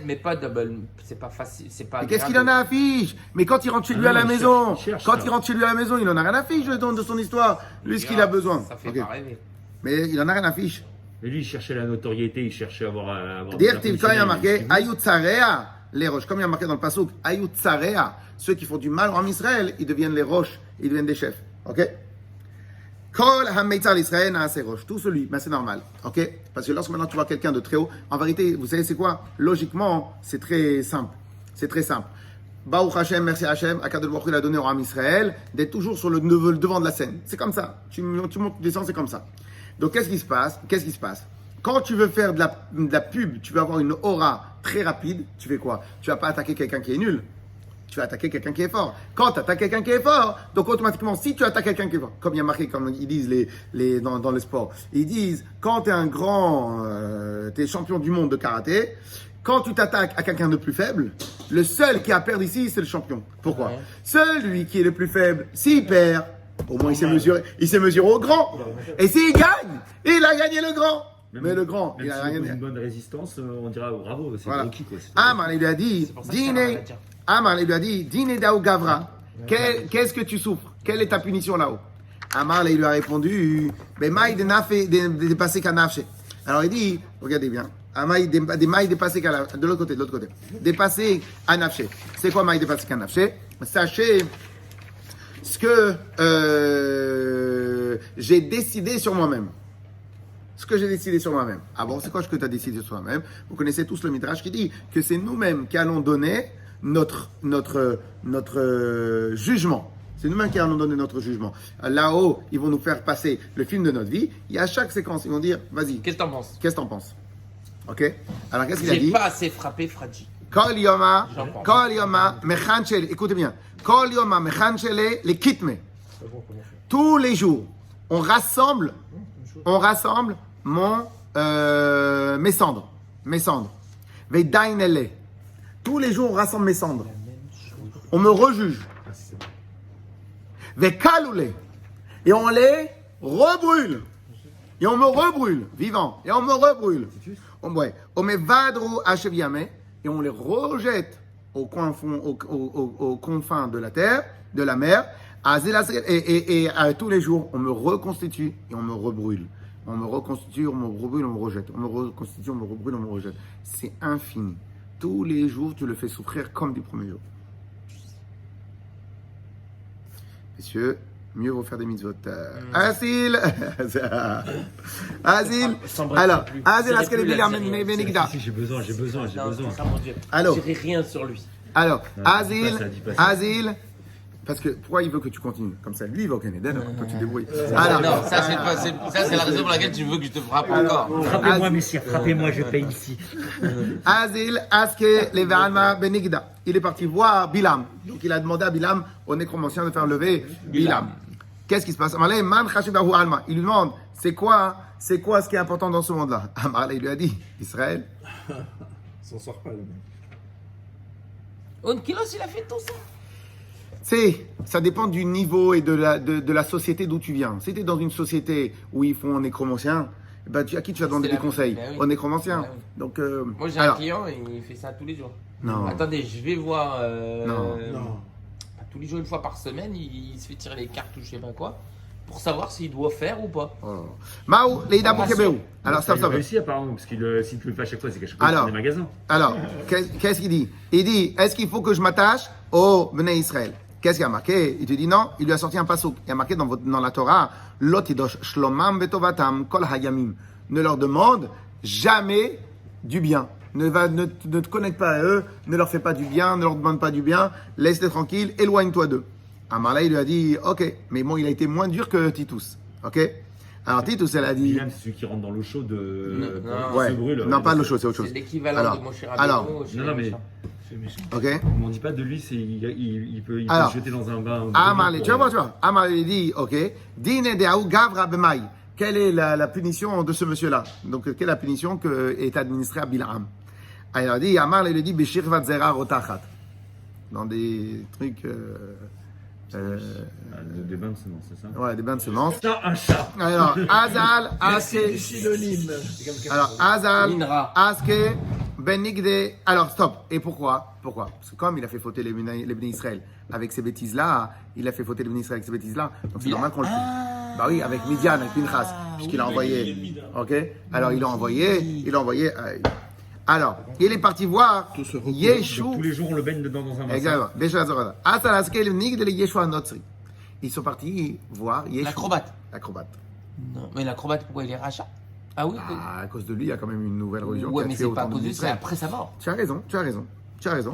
mais pas double. C'est pas facile, c'est pas. Mais qu'est-ce qu'il en a à fiche? Mais quand il rentre chez lui à la maison, il en a rien à fiche de son histoire. Lui, ce qu'il a besoin. Ça fait Ok. pas rêver. Mais il en a rien à fiche. Mais lui, il cherchait la notoriété, il cherchait à avoir Dire, quand il y a marqué Ayut Tsarea, les roches, comme il y a marqué dans le Passouk, Ayut Tsarea, ceux qui font du mal en Israël, ils deviennent les roches, ils deviennent des chefs. Ok? Kol Hametzar l'Israël n'a ses roches. Tout celui, mais c'est normal. Ok? Parce que lorsque maintenant tu vois quelqu'un de très haut, en vérité, vous savez c'est quoi? Logiquement, c'est très simple. Baruch Hashem, merci Hashem, Akadosh Baruch Hu, il a donné au Ram Israël d'être toujours sur le devant de la scène. C'est comme ça. Tu montes, tu descends, c'est comme ça. Donc qu'est-ce qui se passe? Quand tu veux faire de la pub, tu veux avoir une aura très rapide, tu fais quoi? Tu vas pas attaquer quelqu'un qui est nul. Tu vas attaquer quelqu'un qui est fort. Quand tu attaques quelqu'un qui est fort, donc automatiquement, si tu attaques quelqu'un qui est fort, comme il y a marqué, comme ils disent dans le sport, ils disent, quand tu es un grand, tu es champion du monde de karaté, quand tu t'attaques à quelqu'un de plus faible, le seul qui a perdu ici, c'est le champion. Pourquoi? Ouais. Celui qui est le plus faible, s'il perd, au moins il s'est mesuré au grand. Et s'il gagne, il a gagné le grand. Mais le grand, Même il a s'il rien pose dit. une bonne résistance, on dira bravo, c'est Voilà. Rocky quoi. Amar, il lui a dit, C'est pour ça que ça a rien à dire. Dîner Daou Gavra. Qu'est-ce que tu souffres? Quelle est ta punition là-haut? Amar, il lui a répondu, de passer kanafche. Alors il dit, regardez bien, Amar, des mailles dépassées de l'autre côté. Dépasser kanafche. C'est quoi maille dépasser kanafche? Sachez ce que j'ai décidé sur moi-même. Ah bon, c'est quoi ce que tu as décidé sur toi-même? Vous connaissez tous le Midrash qui dit que c'est nous-mêmes qui allons donner notre jugement. C'est nous-mêmes qui allons donner notre jugement. Là-haut, ils vont nous faire passer le film de notre vie. Il y a chaque séquence, ils vont dire, vas-y, Qu'est-ce que t'en penses? qu'est-ce que t'en penses? Ok? Alors, qu'est-ce qu'il a J'ai dit? pas assez frappé Fradji. Kol yoma, J'en pense. mechanchele, écoutez bien. Kol yoma, mechanchele, les kitme. Tous les jours, on rassemble mes cendres. Veidainele. Tous les jours, on rassemble mes cendres. On me rejuge. Vekalule. Et on les rebrûle. Et on me rebrûle, vivant. Et on me rebrûle. On me vadrou acheviame. Et on les rejette aux confins de la terre, de la mer. Et tous les jours, on me reconstitue et on me rebrûle. On me reconstitue, on me rebrûle, on me rejette. On me reconstitue, on me rebrûle, on me rejette. C'est infini. tous les jours, tu le fais souffrir comme du premier jour. Messieurs, mieux vaut faire des mitzvot. Asil Asil alors, Asil, est-ce qu'elle est bien Benigda? Si, j'ai besoin. Ça, mon Dieu. Alors. Je dirai rien sur lui. Alors, Non, Asil, dis pas ça. Asil, parce que pourquoi il veut que tu continues? Comme ça, lui, il va au Canada, toi, tu te débrouilles. Non, ça c'est la raison pour laquelle tu veux que je te frappe encore. Frappez-moi, messieurs, frappez-moi, je paye ici. Azil, Aske, Levanma, Benigda. Il est parti voir Bilam. Donc, il a demandé à Bilam, au nécromancien, de faire lever Bilam. Qu'est-ce qui se passe? Il lui demande, c'est quoi ce qui est important dans ce monde-là? Amalé, il lui a dit, Israël. S'en sort pas, le mec. Onkilos, il a fait tout ça. Ça dépend du niveau et de la société d'où tu viens. Si tu es dans une société où ils font un nécromancien, à qui tu vas demander des conseils? Ben oui. Au nécromancien. Ben oui. Donc, Moi j'ai un client et il fait ça tous les jours. Non. Attendez, je vais voir. Non. Tous les jours, une fois par semaine, il se fait tirer les cartes ou je sais pas quoi pour savoir s'il doit faire ou pas. Mao, Leïda Boukebeu. Alors, Ça, il a stop. réussi apparemment, parce qu'il s'il ne le fait pas à chaque fois, c'est qu'à chaque fois, Alors. il prend des magasins. Alors, qu'est-ce qu'il dit? Il dit, est-ce qu'il faut que je m'attache au Bnei Israël? Qu'est-ce qu'il a marqué? Il te dit non, il lui a sorti un passouk. Il y a marqué dans la Torah, Lotidosh shlomam betovatam kol hayamim. Ne leur demande jamais du bien. Ne te connecte pas à eux, ne leur fais pas du bien, ne leur demande pas du bien, laisse-les tranquilles, éloigne-toi d'eux. Amalek il lui a dit, ok, mais bon, il a été moins dur que Titus, ok? Alors Titus, elle a dit, Bilam, c'est celui qui rentre dans l'eau chaude, Non. qui ouais, se brûle. non pas l'eau chaude, c'est autre chose. C'est l'équivalent Alors, de mon cher alors, non, mais- C'est méchant. Ok? On m'en dit pas de lui, il peut Alors. se jeter dans un bain. Amalek, tu vois. Amalek dit, ok, dîne de Aou Gavra Bemaï. Quelle est la punition de ce monsieur-là? Donc, quelle est la punition qui est administrée à Bilam? Alors, il a dit, Amalek lui dit, Bishir Vatzera Rotachat. Dans des trucs. Des bains de semences, c'est ça? Ouais, des bains de semences. Ça, un chat. Alors, Azal, Aske. Synonyme. Alors, Azal, Inra. Aske, Benigde. Alors, stop. Et pourquoi? Parce que comme il a fait fauter les Bnei Israël avec ces bêtises-là, il a fait fauter les Bnei Israël avec ces bêtises-là, donc c'est normal qu'on le tue. Bah oui, avec Midian, avec Pinchas, puisqu'il a envoyé. Ok? Alors, il a envoyé. Alors, il est parti voir Tout se recoupe. Yeshu. Donc, tous les jours, on le baigne dedans dans un bassin. Exactement. Azal, Aske, Benigde, le Yeshua Notzri. Ils sont partis voir Yeshu. L'acrobate. Non, mais l'acrobate, pourquoi il est rachat? Ah oui. Ah, à cause de lui, il y a quand même une nouvelle religion. Ouais, qui a mais fait c'est pas à autant cause de de lui, c'est Israël. après sa mort. Tu as raison.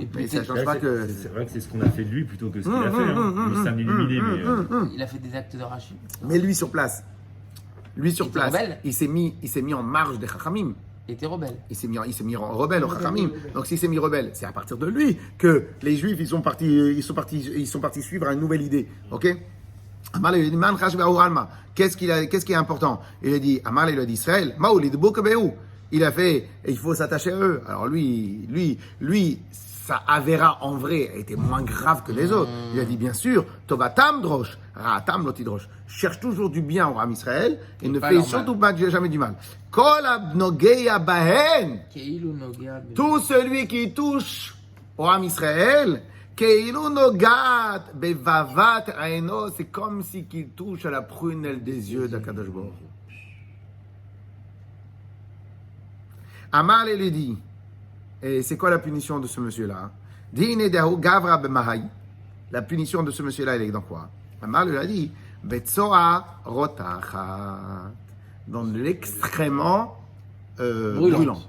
Et Mais ça ne peut-être- change pas que. C'est vrai que c'est ce qu'on a fait de lui plutôt que ce qu'il a fait. Lui, ça m'a illuminé, mais. Il a fait des actes de rachis. Mais lui sur place, Il était rebelle. il s'est mis en marge des Chachamim. Il était rebelle. Il s'est mis en rebelle aux Chachamim. Donc s'il s'est mis rebelle, c'est à partir de lui que les Juifs ils sont partis suivre une nouvelle idée. Ok? Amal il a dit Man chash be'ahu alma. Qu'est-ce qui est important? Il a dit Amal il a dit Israël. Maoulid boukebeu. Il a fait il faut s'attacher à eux. Alors lui sa avéra en vrai a été moins grave que les autres. Il a dit bien sûr, Tovatam drosh, Ra'atam lotidrosh. Cherche toujours du bien au Ram Israël et ne pas fais leur surtout jamais du mal. Kol abnogeya bahen. Keilu Nogia. Tout celui qui touche au Ram Israël, Keilu nogat bevavat aeno, c'est comme si qu'il touche à la prunelle des yeux d'Akadosh Baruch Hu. Amal lui dit, et c'est quoi la punition de ce monsieur-là? Dine dahu gavra b'mahaï. La punition de ce monsieur-là, elle est dans quoi? Amal lui a dit, betsoa rotachat. Dans l'extrêmement brûlant.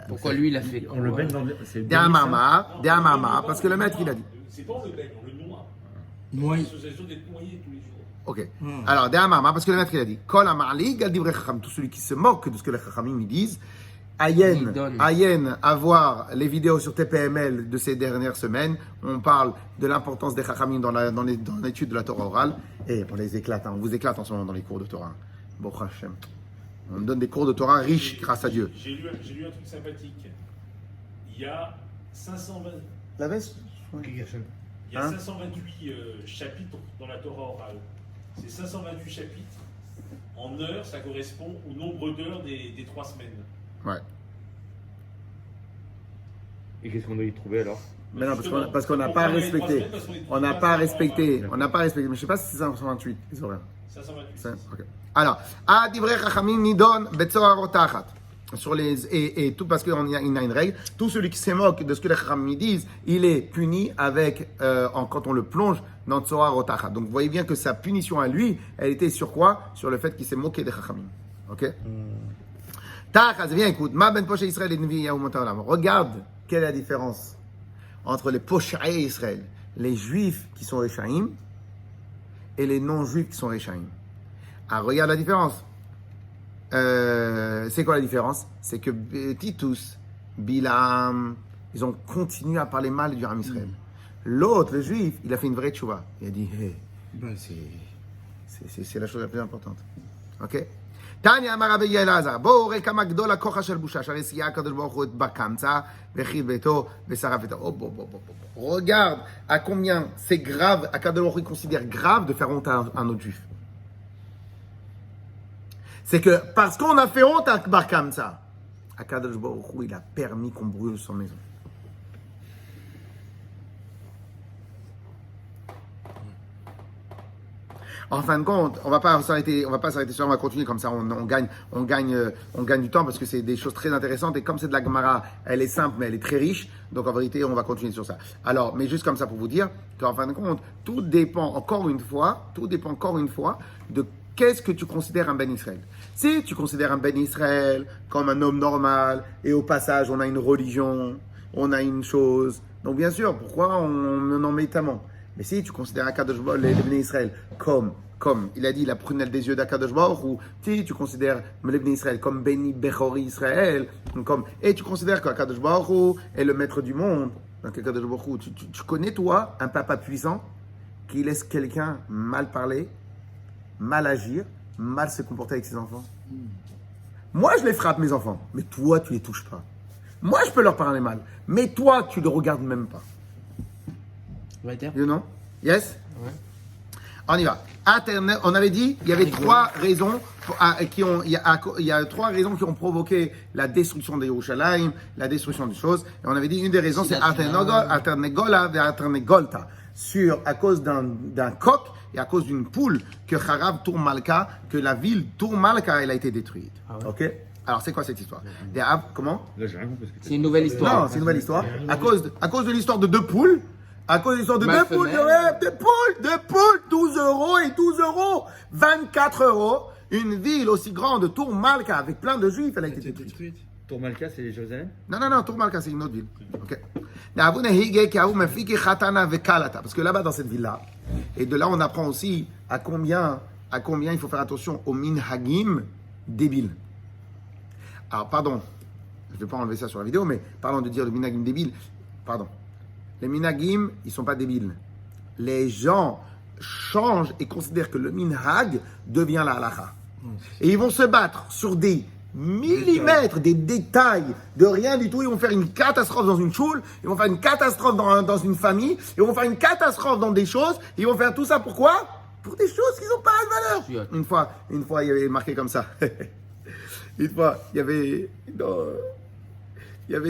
Pourquoi lui il a fait? On le baigne dans. C'est D'Amama, parce que le maître il a dit. C'est pas on le baigne, on le noie. Noyé. L'association d'être noyé tous les jours. Ok. Alors, d'Amama, parce que le maître il a dit. Kol amali gal divrei chacham. Tout celui qui se moque de ce que les chachamim ils disent. Il donne. Ayen, à voir les vidéos sur TPML de ces dernières semaines. On parle de l'importance des chachamim dans l'étude de la Torah orale. Et on les éclate, on vous éclate en ce moment dans les cours de Torah. Bon Hashem. On donne des cours de Torah riches grâce à Dieu. J'ai lu un truc sympathique. Il y a 520, La veste il y a Hein 528 chapitres dans la Torah orale. Ces 528 chapitres, en heures, ça correspond au nombre d'heures des 3 semaines. Ouais. Et qu'est-ce qu'on doit y trouver alors? Mais non, parce qu'on n'a Pour pas faire les 3 respecté. semaines, parce qu'on est On n'a tous pas dans la respecté. Torah On n'a pas respecté. Mais je ne sais pas si c'est 528. Les horaires. 528. Ok. Alors, à divrei chachamim nidon betzoar rotachat. et tout parce qu'il y a une règle, tout celui qui se moque de ce que les Chachamim disent, il est puni avec, quand on le plonge dans Tzohar Otachat. Donc vous voyez bien que sa punition à lui, elle était sur quoi? Sur le fait qu'il s'est moqué des Chachamim. Ok? Tachas, viens, écoute. Ma ben Poché Israël et Nevi Yahu Moutar Olam. Regarde quelle est la différence entre les Poché Israël, les Juifs qui sont Réchaïm, et les non-Juifs qui sont Réchaïm. Ah, regarde la différence. C'est quoi la différence? C'est que Titus, Bilam, ils ont continué à parler mal du Ram Israël. L'autre, le Juif, il a fait une vraie tchouva. Il a dit, hey, c'est la chose la plus importante. Ok? Tanya אמר רבי אלעזר, בואו ראה כמה גדול הכוח של בושה, שהרי סייע הקדוש ברוך הוא את בר קמצא, וחיל ביתו, ושרף ביתו. Regarde à combien c'est grave, Akadosh Baruch Hu considère grave de faire honte à un autre juif. C'est que parce qu'on a fait honte à Bar Kamsa, Akadosh Baruch Hu, il a permis qu'on brûle son maison. En fin de compte, on va pas s'arrêter sur ça, on va continuer comme ça, on gagne du temps parce que c'est des choses très intéressantes et comme c'est de la Gemara, elle est simple mais elle est très riche, donc en vérité on va continuer sur ça. Alors, mais juste comme ça pour vous dire qu'en fin de compte, tout dépend encore une fois de qu'est-ce que tu considères un Ben Israël. Si tu considères un Ben Israël comme un homme normal et au passage on a une religion, on a une chose, donc bien sûr, pourquoi on en met tellement? Mais si tu considères Akadosh Baruch Hu, les Bnei Israël, comme il a dit, la prunelle des yeux d'Akadosh Baruch Hu, si tu considères les Bnei Israël comme Beni Bechori Israël, et tu considères qu'Akadosh Baruch Hu est le maître du monde, donc Akadosh Baruch Hu, tu connais toi un papa puissant qui laisse quelqu'un mal parler, mal agir, mal se comporter avec ses enfants? Moi je les frappe mes enfants, mais toi tu les touches pas. Moi je peux leur parler mal, mais toi tu le regardes même pas. You know? Yes? Ouais. On y va. On avait dit, il y avait trois raisons il y a trois raisons qui ont provoqué la destruction de Yerushalayim, la destruction des choses. Et on avait dit, une des raisons, c'est Aternegola et Aternegolta. À cause d'un coq et à cause d'une poule que Harab Tour Malka, que la ville Tour Malka, elle a été détruite. Ah ouais. Ok? Alors, c'est quoi cette histoire? Comment? Là, j'ai rien compris. C'est une nouvelle histoire. Non, c'est une nouvelle histoire. À cause de l'histoire de deux poules. À cause de l'histoire de deux poules, 12 euros et 12 euros, 24 euros. Une ville aussi grande, Tour Malka, avec plein de juifs, elle a été détruite. Tour Malka, c'est Jérusalem? Non, Tour Malka, c'est une autre ville. Ok. Parce que là-bas, dans cette ville-là, et de là, on apprend aussi à combien il faut faire attention aux minhagim débiles. Alors, pardon, je ne vais pas enlever ça sur la vidéo, mais parlons de dire le minhagim débile. Pardon. Les minhagim, ils ne sont pas débiles. Les gens changent et considèrent que le minhag devient la halakha. Et ils vont se battre sur des millimètres, des détails de rien du tout. Ils vont faire une catastrophe dans une choule, ils vont faire une catastrophe dans une famille, ils vont faire une catastrophe dans des choses. Ils vont faire tout ça pourquoi? Pour des choses qui n'ont pas de valeur. Une fois, il y avait marqué comme ça. Une fois, il y avait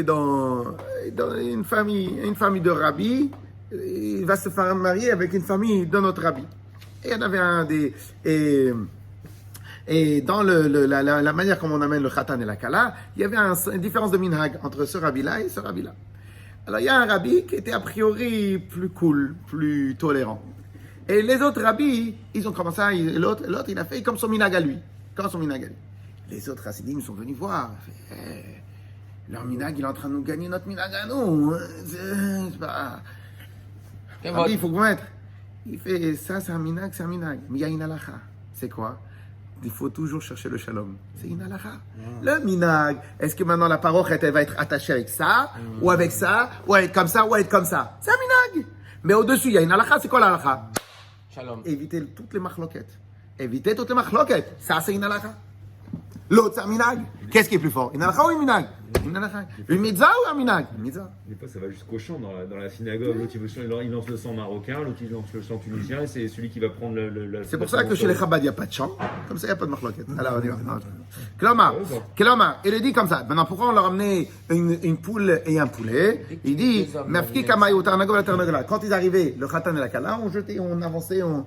dans une famille de rabbis, il va se faire marier avec une famille d'un autre rabbi. Et il y en avait et dans la manière comme on amène le khatan et la kala, il y avait une différence de minhag entre ce rabbi-là et ce rabbi-là. Alors il y a un rabbi qui était a priori plus cool, plus tolérant. Et les autres rabbis, ils ont commencé, l'autre il a fait comme son minhag à lui. Les autres chassidim sont venus voir. Leur minhag, il est en train de nous gagner notre minhag à nous. C'est pas... Rabbi, il faut vous mettre. Il fait, ça c'est un minhag. Mais il y a une halakha. C'est quoi? Il faut toujours chercher le shalom. C'est une halakha. Le minhag, est-ce que maintenant la parole elle va être attachée avec ça, ou avec ça, ou être comme ça, ou être comme ça? C'est un minhag. Mais au-dessus, il y a une halakha. C'est quoi la halakha? Shalom. Éviter toutes les machloquettes. Ça, c'est une halakha. L'autre, c'est un minhag. Qu'est-ce qui est plus fort? Une halakha ou une minhag? Une mitzvah ou un minhag? Une mitzvah. Des fois, ça va jusqu'au chant dans la synagogue. L'autre, il lance le sang marocain, l'autre, il lance le chant tunisien, et c'est celui qui va prendre c'est pour ça que chez les Chabad, il n'y a pas de chant. Comme ça, il n'y a pas de marloquette. Alors, on y va. Kloma, il est dit comme ça. Maintenant, pourquoi on leur a amené une poule et un poulet? Il dit, quand ils arrivaient, le khatan et la kala, on jetait, on avançait, on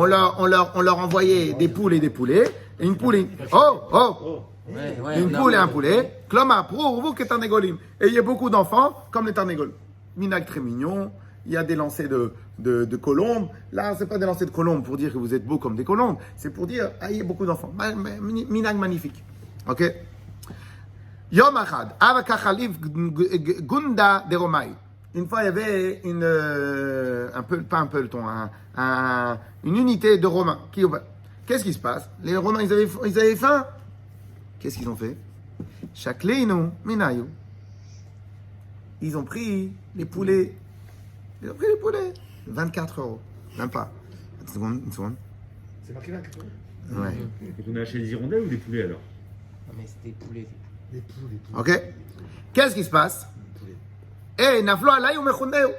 leur envoyait des poules et des poulets. Une poule. Une poule et un poulet. Kloma, pour qui est un égolim. Et il y a beaucoup d'enfants comme les tarnégoles. Minag très mignon. Il y a des lancers de colombes. Là, c'est pas des lancers de colombes pour dire que vous êtes beaux comme des colombes. C'est pour dire, il y a beaucoup d'enfants. Minag magnifique. Ok? Yom Achad, Avaka Khalif Gunda de Romaï. Une fois, il y avait une unité de Romains. Qu'est-ce qui se passe? Les Romains, ils avaient faim. Qu'est-ce qu'ils ont fait? Shakleinu Minayu. Ils ont pris les poulets. 24 €. Même pas. Une seconde. C'est marqué là, quelque chose. Ouais. Donc on a acheté des hirondelles ou des poulets alors? Non, mais c'était des poulets. Les poules. Ok? Qu'est-ce qui se passe? Eh, Naflo Alaï ou Mechondeu.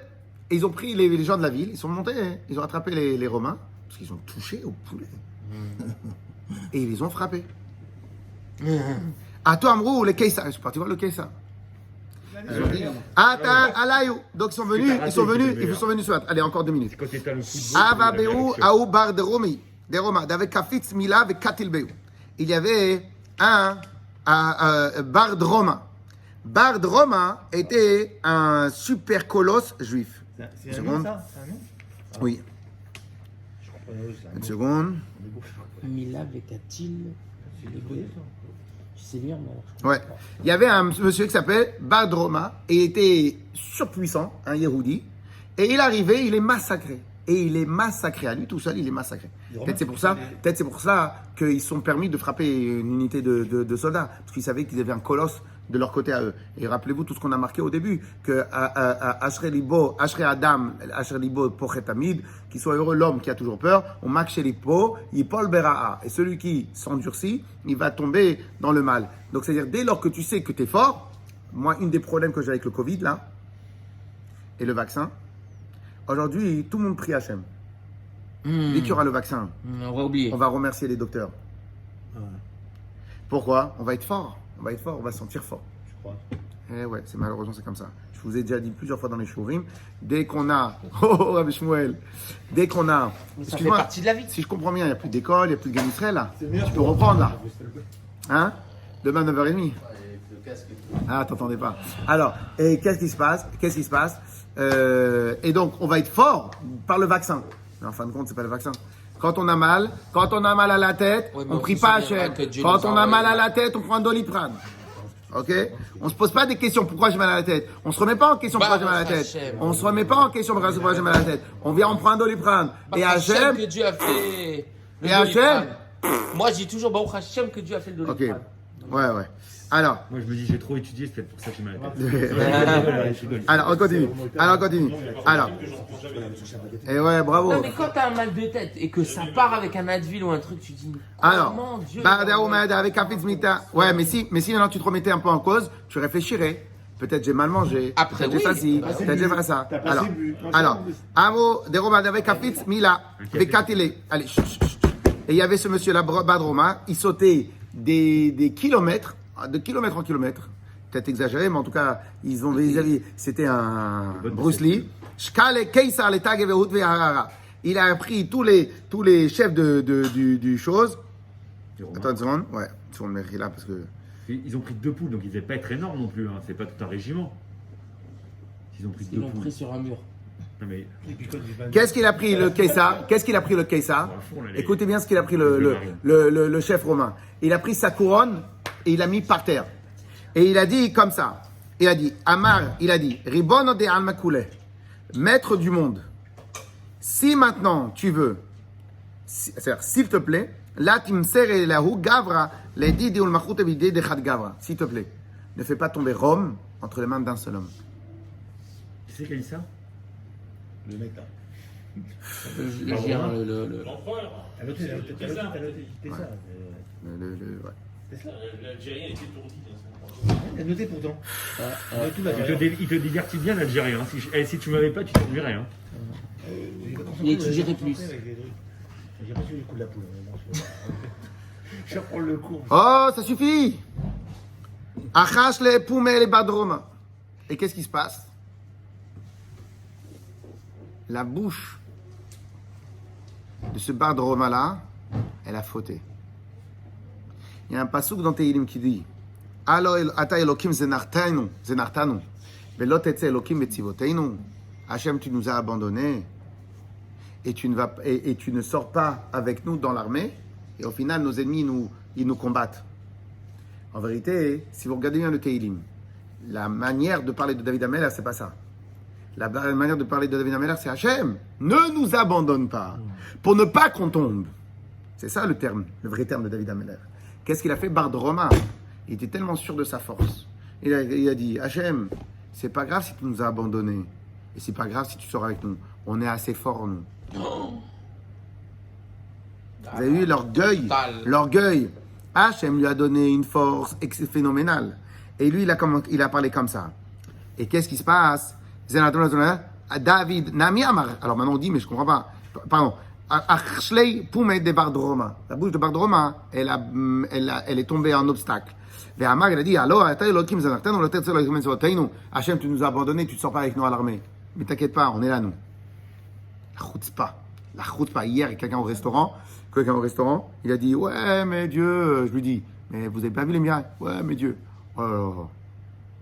Et ils ont pris les gens de la ville, ils sont montés, ils ont attrapé les Romains, parce qu'ils ont touché au poulet. Et ils les ont frappés. À toi, Amrou, les Keïsa. Je suis parti voir le Keïsa. Donc ils sont venus sur la... Allez, encore 2 minutes. Quand t'étais le football. Ava Beu, Aou Bar de Romi, des Romains, avec Kafitz Mila et Katil Beu. Il y avait un Bar de Roma. Bar de Roma était un super colosse juif. C'est un nom, ça? C'est un nom? Oui. Je comprenais, c'est un nom. Une seconde. Mila Vekatil. Tu sais lire, moi. Ouais. Il y avait un monsieur qui s'appelait Bar de Roma et il était surpuissant, un Yehudi. Et il arrivait, il est massacré. Et il est massacré. À lui tout seul, il est massacré. Peut-être c'est pour ça qu'ils se sont permis de frapper une unité de soldats. Parce qu'ils savaient qu'ils avaient un colosse de leur côté à eux. Et rappelez-vous tout ce qu'on a marqué au début, que Ashrei Libo, Ashrei Adam, Ashrei Libo Pochet Tamid, qu'il soit heureux l'homme qui a toujours peur, on marque chez Lipo, Yipol Bera'a. Et celui qui s'endurcit, il va tomber dans le mal. Donc c'est-à-dire, dès lors que tu sais que tu es fort, moi, une des problèmes que j'ai avec le Covid, là, et le vaccin, aujourd'hui, tout le monde prie Hachem. Dès qu'il y aura le vaccin, On va oublier. on va remercier les docteurs. Ouais. Pourquoi? On va être fort. On va se sentir fort. Je crois. Eh ouais, malheureusement c'est comme ça. Je vous ai déjà dit plusieurs fois dans les shurim, dès qu'on a, oh Rabbi Shmuel, dès qu'on a, Mais ça fait excuse-moi, partie de la vie. si je comprends bien, il n'y a plus d'école, il n'y a plus de Israël là. Tu peux reprendre là. Hein? Demain 9h30. Ah, t'entendais pas. Alors, et qu'est-ce qui se passe? Et donc, on va être fort par le vaccin. Mais en fin de compte, c'est pas le vaccin. Quand on a mal à la tête, Ouais, mais on on prie se pas souvient Hachem. pas que Dieu Quand nous a on a mal à envoyé. la tête, on prend un Doliprane. Ok? On se pose pas des questions pourquoi j'ai mal à la tête. On se remet pas en question pourquoi j'ai mal à la tête. Hachem. On se remet pas en question pourquoi j'ai mal à la tête. On vient, on prend un Doliprane. Et Hachem, que Dieu a fait. le Et Hachem. Doliprane. Moi, je dis toujours, Baruch Hachem, que Dieu a fait le ok. Doliprane. Ouais. Alors, Moi je me dis j'ai trop étudié, c'est peut-être pour ça que j'ai mal à la tête. Je rigole. alors on continue. Alors, et ouais, bravo. Non, mais quand t'as un mal de tête et que ça part avec un Advil ou un truc, tu dis. Alors, comment Dieu. Bardéoumad avec Kafitz Mita. Ouais, mais si maintenant tu te remettais un peu en cause, tu réfléchirais. Peut-être j'ai mal mangé. Après, peut-être j'ai oui. fait ci. T'as Peut-être j'ai fait ça. T'as pas Alors, assez bu. Non, alors, Amo Deromad avec Kafitz Mila. Vekatile. Allez, chut, chut, chut. Et il y avait ce monsieur-là, Badroma, il sautait des kilomètres, de kilomètre en kilomètre. Peut-être exagéré, mais en tout cas, c'était un Bruce Lee. Shkale Keisar le Tag Vehut Veharara. Il a pris tous les chefs du chose. Les Romains. Attends une seconde. Ouais, une seconde, mais là, parce que. Ils ont pris 2 poules, donc ils devaient pas être énormes non plus. Hein. C'est pas tout un régiment. Ils ont pris Ils 2 l'ont poules. pris sur un mur. Non, mais, Qu'est-ce qu'il a pris le Keïsar? Écoutez bien ce qu'il a pris le chef romain. Il a pris sa couronne et il l'a mis par terre. Et il a dit comme ça. Il a dit, Amar, il a dit, Ribono de Almakoulé, maître du monde. Si maintenant tu veux, c'est-à-dire s'il te plaît, là timsere lahu gavra, les didi ul machut evide de chad gavra. S'il te plaît, ne fais pas tomber Rome entre les mains d'un seul homme. qui c'est qui a dit ça? Le mec là. Le géant, le. L'empereur, T'as noté, t'as noté. C'est ça. Ouais. l'Algérien est étourdi. T'as noté pourtant. Tout Il te divertit bien l'Algérien. Hein. Si tu m'avais pas, tu t'ennuierais. Hein. Il étudierait plus. J'ai reçu le coup de la poule. Je vais reprendre le cours. Oh, ça suffit! Achash les poumé les badroma. Et qu'est-ce qui se passe? La bouche de ce badroma là, elle a fauté. Il y a un passouk dans Tehilim qui dit Alo ata Elokim zenartanu, velo tetze Elokim betzivoteinu. Hachem, tu nous as abandonnés et tu ne sors pas avec nous dans l'armée. Et au final, nos ennemis, ils nous combattent. En vérité, si vous regardez bien le Tehilim, la manière de parler de David Ameller, c'est pas ça. La manière de parler de David Ameller, c'est Hachem, ne nous abandonne pas, pour ne pas qu'on tombe. C'est ça le terme, le vrai terme de David Ameller. Qu'est-ce qu'il a fait? Bardroma. Il était tellement sûr de sa force. Il a dit, Hachem, c'est pas grave si tu nous as abandonnés. Et c'est pas grave si tu sors avec nous. On est assez forts, nous. Vous avez vu l'orgueil. Hachem lui a donné une force phénoménale. Et lui, il a parlé comme ça. Et qu'est-ce qui se passe? David, Nami Amar. Alors maintenant on dit, mais je ne comprends pas. Pardon. Achlei Poumet de Bardroma. La bouche de Bardroma, elle est tombée en obstacle. Et Amar, il a dit, alors, Hachem, tu nous as abandonnés, tu ne sors pas avec nous à l'armée. Mais t'inquiète pas, on est là, nous. La chutzpah. Hier, quelqu'un au restaurant, il a dit, ouais, mais Dieu, je lui dis, mais vous n'avez pas vu les miracles? Ouais, mais Dieu. Oh là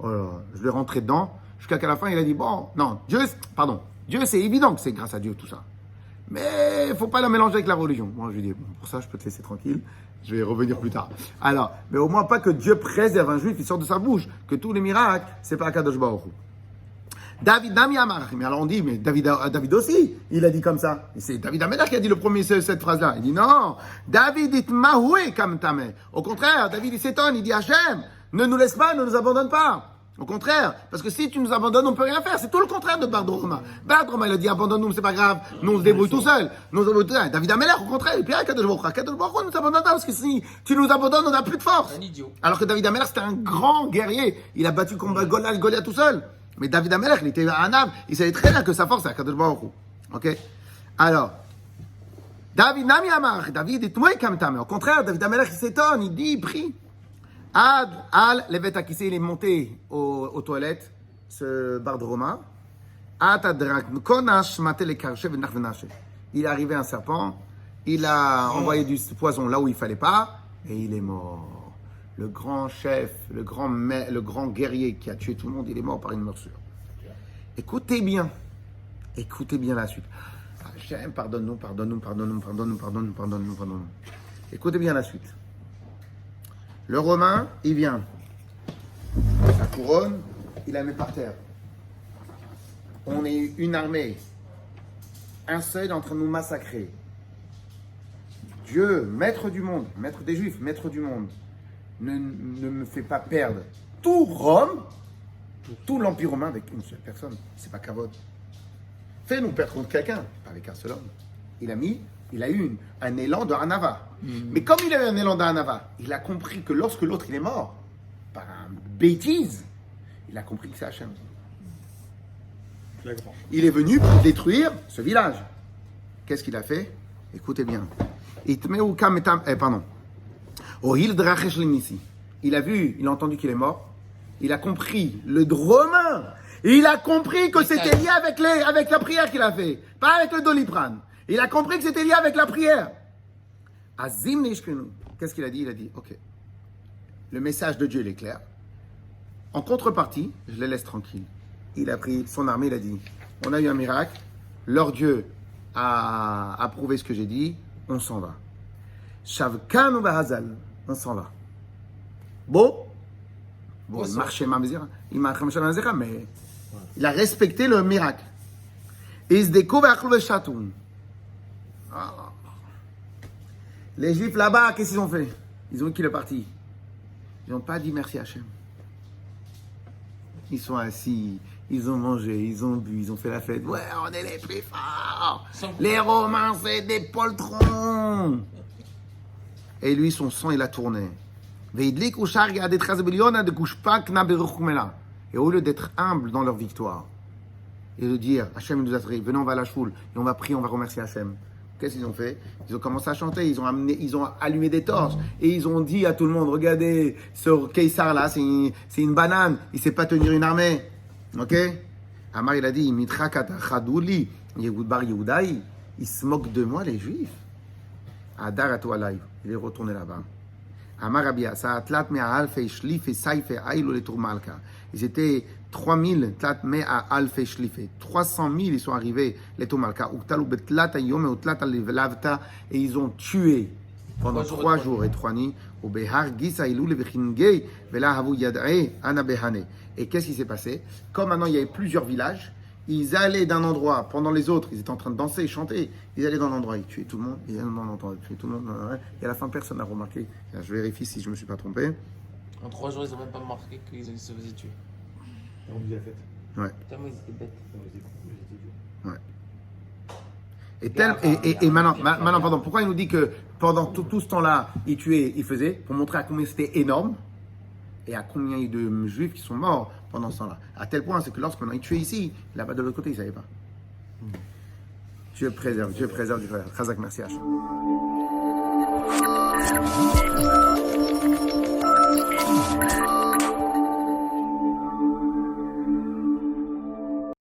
là. Je vais rentrer dedans, jusqu'à qu'à la fin, il a dit, bon, non, Dieu, c'est évident que c'est grâce à Dieu, tout ça. Mais il ne faut pas le mélanger avec la religion. Moi, je lui dis, bon, pour ça, je peux te laisser tranquille, je vais revenir plus tard. Alors, mais au moins pas que Dieu préserve un juif, il sort de sa bouche, que tous les miracles, c'est pas Akadosh Baruch Hu. David Nami Amar. Mais alors on dit, mais David aussi, il a dit comme ça. Et c'est David Ameller qui a dit le premier cette phrase-là. Il dit non, David dit mahoué comme tamé. Au contraire, David il s'étonne, il dit Hachem, ne nous laisse pas, ne nous abandonne pas. Au contraire, parce que si tu nous abandonnes, on ne peut rien faire. C'est tout le contraire de Bardroma. Bardroma, il a dit abandonne-nous, c'est pas grave, nous on se débrouille tout seul. David Ameller, au contraire, il dit Kadosh Baruch Hu, ne nous abandonne pas, parce que si tu nous abandonnes, on n'a plus de force. Un idiot. Alors que David Ameller, c'était un grand guerrier. Il a battu combat Goliath tout seul. Mais David Ameller, il était un âme, il savait très bien que sa force, c'est Akadosh Baruch Hu. Ok? Alors, David Nami Amar, David est moué comme ta. Mais au contraire, David Ameller, il s'étonne, il dit, il prie. Ad, al, levet akissé, il est monté aux toilettes, ce Bardroma. Atadrak, konash, matel et karché, venach venaché. Il est arrivé un serpent, il a envoyé du poison là où il fallait pas, et il est mort. Le grand chef, le grand guerrier qui a tué tout le monde, il est mort par une morsure. Écoutez bien la suite. Hachem, pardonne-nous. Écoutez bien la suite. Le Romain, il vient. La couronne, il la met par terre. On est une armée. Un seul est en train de nous massacrer. Dieu, maître du monde, maître des Juifs, maître du monde, ne me fait pas perdre tout Rome, tout l'Empire romain avec une seule personne. C'est pas Kavod. Fais-nous perdre contre quelqu'un, pas avec un seul homme. Il a eu un élan de Hanava. Mais comme il a eu un élan de Hanava, il a compris que lorsque l'autre il est mort, par une bêtise, il a compris que c'est Hachem. Il est venu pour détruire ce village. Qu'est-ce qu'il a fait? Écoutez bien. Il a vu, il a entendu qu'il est mort. Il a compris, le Romain, il a compris que c'était lié avec la prière qu'il a fait, pas avec le Doliprane. Il a compris que c'était lié avec la prière. Azim Nishkenu. Qu'est-ce qu'il a dit? Il a dit, ok, le message de Dieu il est clair. En contrepartie, je les laisse tranquilles. Il a pris son armée, il a dit, on a eu un miracle, leur Dieu a approuvé ce que j'ai dit, on s'en va. Shavkanu Bahazal, on s'en va. Bon, il marchait mais il a respecté le miracle. Les Juifs là-bas, qu'est-ce qu'ils ont fait? Ils ont qu'il est parti. Ils n'ont pas dit merci à Hachem. Ils sont assis, ils ont mangé, ils ont bu, ils ont fait la fête. Ouais, on est les plus forts. Les Romains, c'est des poltrons. Et lui, son sang, il a tourné. Et au lieu d'être humble dans leur victoire, et de dire, Hachem nous a trahi, venez, on va à la choule, et on va prier, on va remercier Hachem. Qu'est-ce qu'ils ont fait? Ils ont commencé à chanter, ils ont allumé des torches, et ils ont dit à tout le monde, regardez, ce Caesar là, c'est une banane, il ne sait pas tenir une armée. Ok? Amar, il a dit, il se moque de moi, les Juifs. Adar à toi live, il est retourné là-bas. Amar Rabbi Asa, tlat mea alfe shlife saife aïlo le tourmalka. Ils étaient 3000 tlat mea alfe shlife. 300 000 ils sont arrivés les tourmalka. Uktalu betlat ayom et utlat lavta. Et ils ont tué pendant 3 jours et 3 nuits. Au behar gis aïlou le vechingei vela havu yad'e ana behane. Et qu'est-ce qui s'est passé? Comme maintenant il y avait plusieurs villages, ils allaient d'un endroit, pendant les autres, ils étaient en train de danser, chanter, ils allaient dans l'endroit, ils tuaient tout le monde, ils allaient dans l'endroit, ils tuaient tout le monde, et à la fin, personne n'a remarqué. Je vérifie si je ne me suis pas trompé. En 3 jours, ils ont même pas remarqué qu'ils se faisaient tuer. On nous a fait. Tellement ils étaient bêtes. Et maintenant, pardon, pourquoi il nous dit que pendant tout ce temps-là, ils tuaient, ils faisaient, pour montrer à combien c'était énorme, et à combien il y a de juifs qui sont morts pendant ce temps-là. À tel point, c'est que lorsqu'on a tué ici, là-bas de l'autre côté, ils ne savaient pas. Dieu préserve du frère. Chazak, merci Hachem.